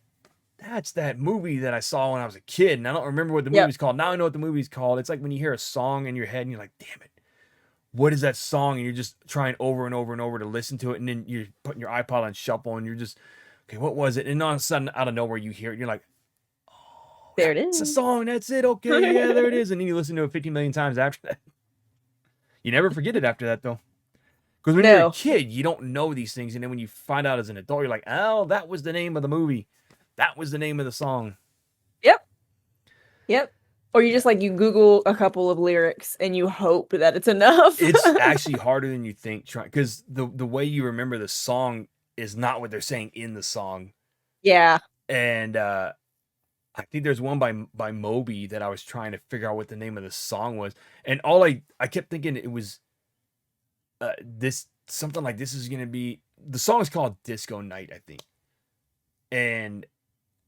movie that I saw when I was a kid, and I don't remember what the Yep. movie's called. Now I know what the movie's called. It's like when you hear a song in your head and you're like, damn it, what is that song? And you're just trying over and over and over to listen to it, and then you're putting your iPod on shuffle and you're just, okay, what was it? And all of a sudden, out of nowhere, you hear it. And you're like, oh, There it that's a is. song. That's it. Okay, yeah, there it is. And then you listen to it 50 million times after that. You never forget it after that, though. Because when you're a No. kid, you don't know these things, and then when you find out as an adult, you're like, oh, that was the name of the movie, that was the name of the song. Yep. Yep. Or you Yeah, just like you Google a couple of lyrics and you hope that it's enough. it's actually harder than you think, trying because the way you remember the song is not what they're saying in the song, Yeah. and I think there's one by Moby that I was trying to figure out what the name of the song was, and all I kept thinking it was this something like this is gonna be the song is called Disco Night, I think, and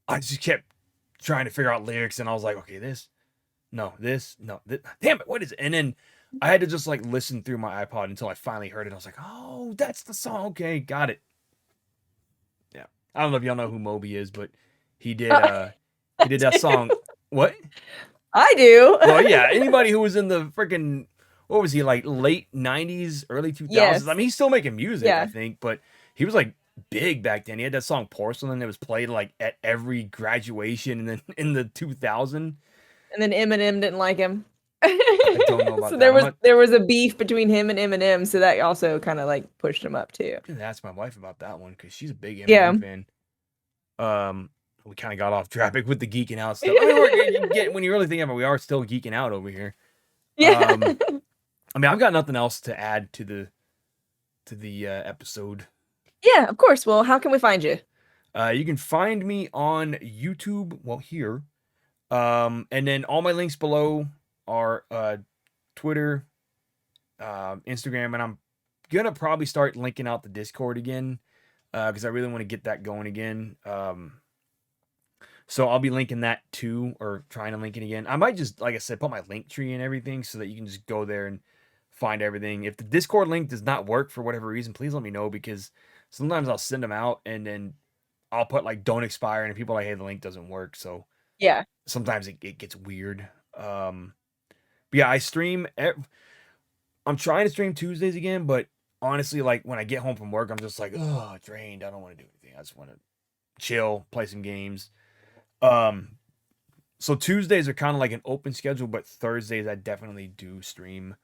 I just kept trying to figure out lyrics, and I was like, okay, this, no, damn it, what is it? And then I had to just like listen through my iPod until I finally heard it. I was like, oh, that's the song. Okay, got it. Yeah, I don't know if y'all know who Moby is, but he did I uh he did that do. song. What? I do. Well, yeah, anybody who was in the freaking what was he like late '90s, early 2000s? I Yes. mean, he's still making music, I Yeah. think, but he was like big back then. He had that song Porcelain that was played like at every graduation and then in the 2000. And then Eminem didn't like him. I don't know about So that. there I'm was not there was a beef between him and Eminem, so that also kind of like pushed him up too. gonna ask my wife about that one because she's a big Yeah. Eminem fan. Um, we kind of got off topic with the geeking out stuff. I mean, we're you get when you really think about it, we are still geeking out over here. Yeah. Um, I mean, I've got nothing else to add to the episode. Yeah, of course. Well, how can we find you? You can find me on YouTube. Well, here. And then all my links below are Twitter, Instagram, and I'm gonna probably start linking out the Discord again because I really want to get that going again. So I'll be linking that too, or trying to link it again. I might just, like I said, put my link tree and everything so that you can just go there and find everything. If the Discord link does not work for whatever reason, please let me know because sometimes I'll send them out and then I'll put like don't expire and people are like, hey, the link doesn't work. So Yeah. sometimes it gets weird. But yeah, I stream. I'm trying to stream Tuesdays again, but honestly, like when I get home from work, I'm just like, oh, drained. I don't want to do anything. I just want to chill, play some games. Um, so Tuesdays are kind of like an open schedule, but Thursdays I definitely do stream.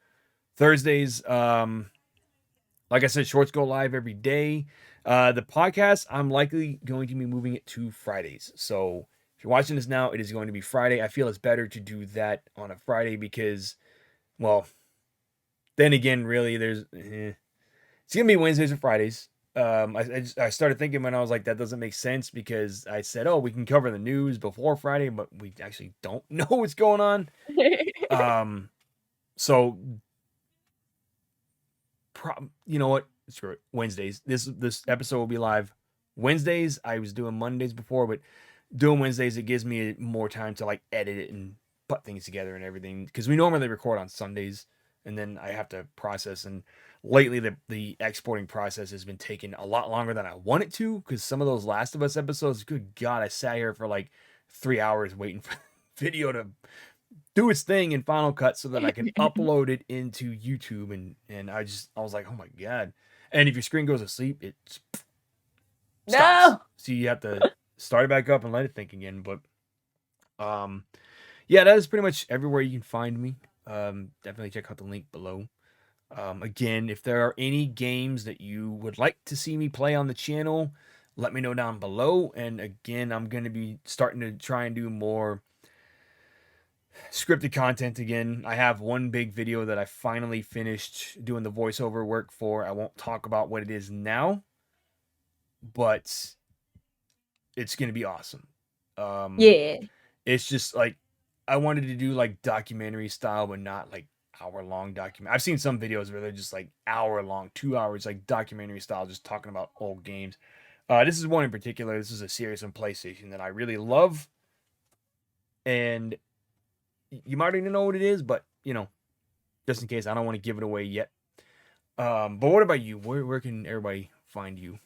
Thursdays, like I said, shorts go live every day. The podcast, I'm likely going to be moving it to Fridays. So if you're watching this now, it is going to be Friday. I feel it's better to do that on a Friday because, well, then again, really, it's gonna be Wednesdays or Fridays. I started thinking when I was like, that doesn't make sense because I said, oh, we can cover the news before Friday, but we actually don't know what's going on. Um, so you know what? Screw it. Wednesdays. This episode will be live Wednesdays. I was doing Mondays before, but doing Wednesdays it gives me more time to like edit it and put things together and everything because we normally record on Sundays and then I have to process and lately the exporting process has been taking a lot longer than I want it to because some of those Last of Us episodes, good God, I sat here for like 3 hours waiting for video to do its thing in Final Cut so that I can upload it into YouTube and I was like, oh my God. And if your screen goes to sleep, it stops. No. So you have to start it back up and let it think again. But um yeah, that is pretty much everywhere you can find me. Definitely check out the link below. Again, if there are any games that you would like to see me play on the channel, let me know down below. And again, I'm going to be starting to try and do more scripted content again. I have one big video that I finally finished doing the voiceover work for. I won't talk about what it is now, but it's going to be awesome. Um, Yeah. it's just like I wanted to do like documentary style, but not like hour-long document. I've seen some videos where they're just like hour-long, 2 hours, like documentary style, just talking about old games. This is one in particular. This is a series on PlayStation that I really love, and you might already know what it is, but you know, just in case, I don't want to give it away yet. But what about you? Where can everybody find you?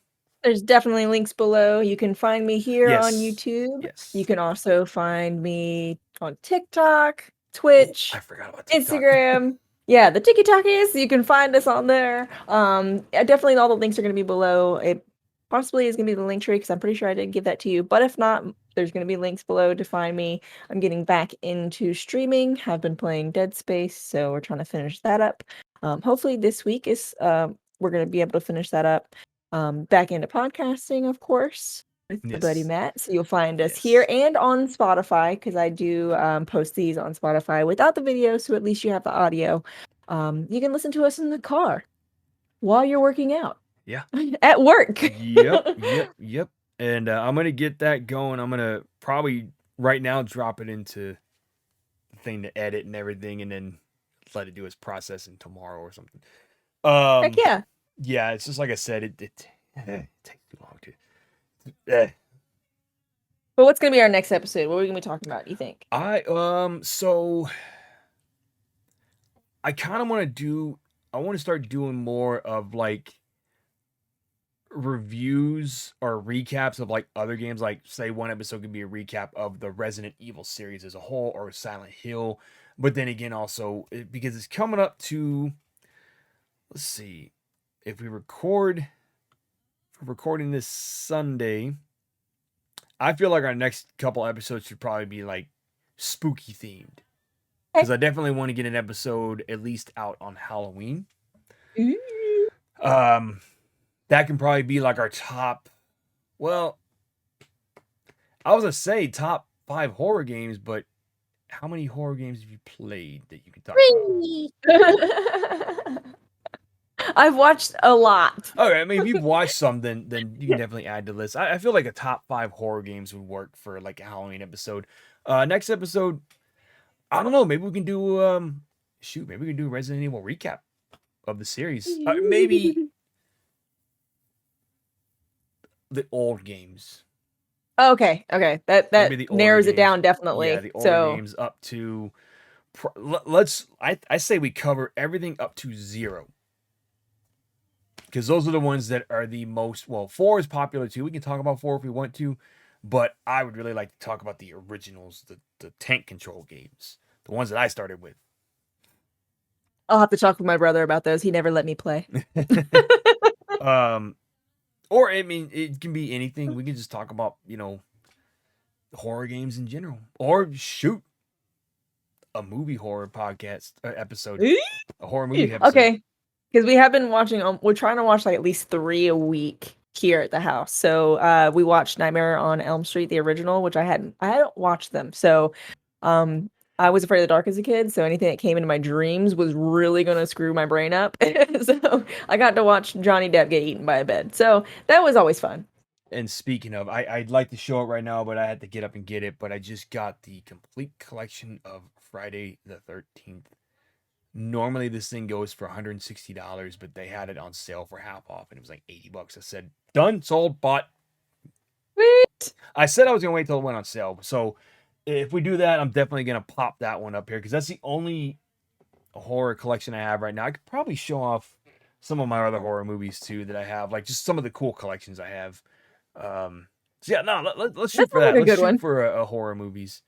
There's definitely links below. You can find me here on Yes, YouTube. You yes. can also find me on TikTok, Oh, I Twitch, forgot about TikTok. Instagram. Yeah, the TikTok you can find us on there. Definitely all the links are going to be below. It possibly is going to be the link tree because I'm pretty sure I did give that to you. But if not, there's going to be links below to find me. I'm getting back into streaming. Have been playing Dead Space, so we're trying to finish that up. Hopefully this week is we're going to be able to finish that up. Back into podcasting, of course, with my buddy Yes. Matt. So you'll find us here Yes. and on Spotify, because I do post these on Spotify without the video, so at least you have the audio. You can listen to us in the car while you're working out Yeah. at work. Yep. Yep. Yep. And I'm gonna get that going. I'm gonna probably right now drop it into the thing to edit and everything, and then let it do its processing tomorrow or something. Heck Um, yeah. yeah, it's just like I said, it takes too long to. Eh. But what's going to be our next episode? What are we going to be talking about, you think? So I kind of want to do. I want to start doing more of like reviews or recaps of like other games. Like, say one episode could be a recap of the Resident Evil series as a whole or Silent Hill. But then again, also because it's coming up to, let's see, if we record, if we're recording this Sunday, I feel like our next couple episodes should probably be like spooky themed. Okay. Because I definitely want to get an episode at least out on Halloween. Ooh. Um, that can probably be like our top. Well, I was gonna say top 5 horror games, but how many horror games have you played that you can talk about? 3. I've watched a lot. Okay, I mean, if you've watched some, then you can definitely add to the list. I feel like a top 5 horror games would work for like a Halloween episode. Next episode, I don't know. Maybe we can do shoot. Maybe we can do a Resident Evil recap of the series. Maybe the old games. Okay, that Maybe the older narrows it games. down Yeah, definitely. the older So, games up to. Let's. I say we cover everything up to 0. Because those are the ones that are the most. Well, 4 is popular too. We can talk about 4 if we want to, but I would really like to talk about the originals, the tank control games, the ones that I started with. I'll have to talk with my brother about those. He never let me play. um, or I mean, it can be anything. We can just talk about horror games in general, or shoot a movie horror podcast episode, a horror movie episode. Okay, because we have been watching. We're trying to watch like at least 3 a week here at the house. So we watched Nightmare on Elm Street, the original, which I hadn't watched them. So um I was afraid of the dark as a kid, so anything that came into my dreams was really gonna screw my brain up. So I got to watch Johnny Depp get eaten by a bed. So that was always fun. And speaking of, I'd like to show it right now, but I had to get up and get it. But I just got the complete collection of Friday the 13th. Normally this thing goes for $160, but they had it on sale for half off, and it was like $80. I said, done, sold, bought. Sweet. I said I was gonna wait till it went on sale. So if we do that, I'm definitely gonna pop that one up here because that's the only horror collection I have right now. I could probably show off some of my other horror movies too that I have, like just some of the cool collections I have. So yeah, no, let's That shoot for sounds like that. a Let's good shoot one. for a horror movies,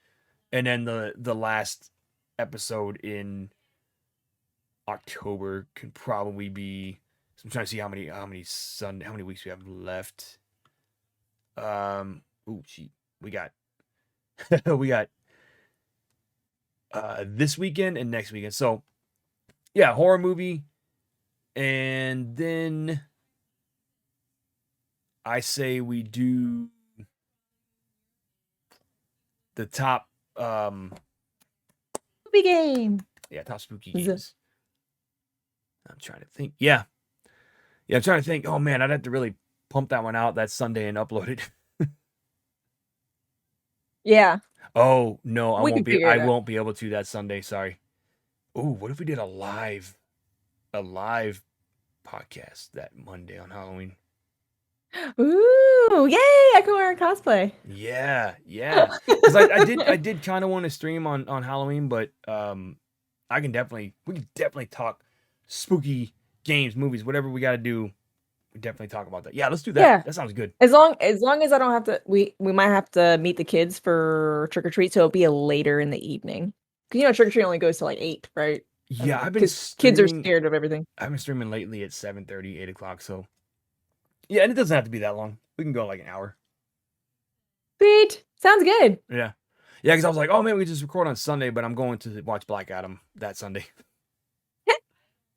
and then the last episode in October can probably be. So I'm trying to see how many weeks we have left. Oh gee, we got we got this weekend and next weekend. So yeah, horror movie, and then I say we do the top Movie game. yeah, top spooky Z- games. I'm trying to think. Yeah. Yeah, I'm trying to think. Oh man, I'd have to really pump that one out that Sunday and upload it. Yeah, Oh no, we can figure I it out. won't be able to that Sunday, sorry. Oh, what if we did a live podcast that Monday on Halloween? Ooh, yay! I can wear a cosplay. Yeah, yeah. Because I did kind of want to stream on Halloween, but we can definitely talk spooky games, movies, whatever we got to do. We definitely talk about that. Yeah, let's do that. Yeah. That sounds good. As long as I don't have to, we might have to meet the kids for trick or treat, so it'll be a later in the evening. 'Cause trick or treat only goes to like 8, right? I Yeah, mean, because kids are scared of everything. I've been streaming lately at 7:30, 8 o'clock. So yeah, and it doesn't have to be that long. We can go like an hour. Sweet, sounds good. Yeah, yeah. Because I was like, oh man, we just record on Sunday, but I'm going to watch Black Adam that Sunday.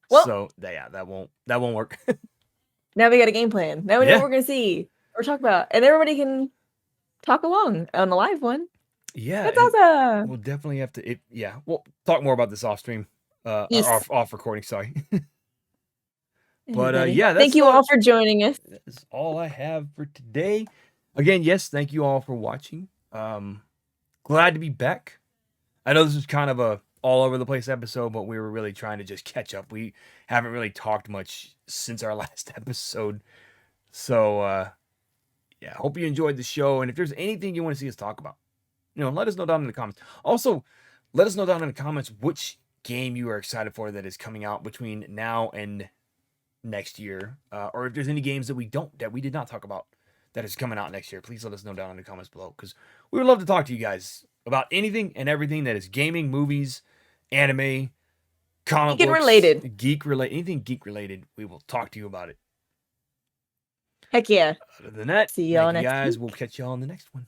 Well, So yeah, that won't work. Now we got a game plan. Now we know what Yeah, we're gonna see or talk about, and everybody can talk along on the live one. yeah, That's and awesome. we'll definitely have to. Yeah, we'll talk more about this off stream, or Yes. off recording. Sorry, but Alrighty. yeah, Thank you all for joining us. that's all I have for today. Again, yes, thank you all for watching. Glad to be back. I know this was kind of a all over the place episode, but we were really trying to just catch up. We haven't really talked much since our last episode. So yeah, hope you enjoyed the show. And if there's anything you want to see us talk about, let us know down in the comments. Also, let us know down in the comments which game you are excited for that is coming out between now and next year, or if there's any games that we did not talk about that is coming out next year. Please let us know down in the comments below because we would love to talk to you guys about anything and everything that is gaming, movies, anime, comic Geek and books, related. geek related, anything geek related. We will talk to you about it. Heck yeah. Other than that, See thank y'all you next guys. We'll week. catch y'all on the next one.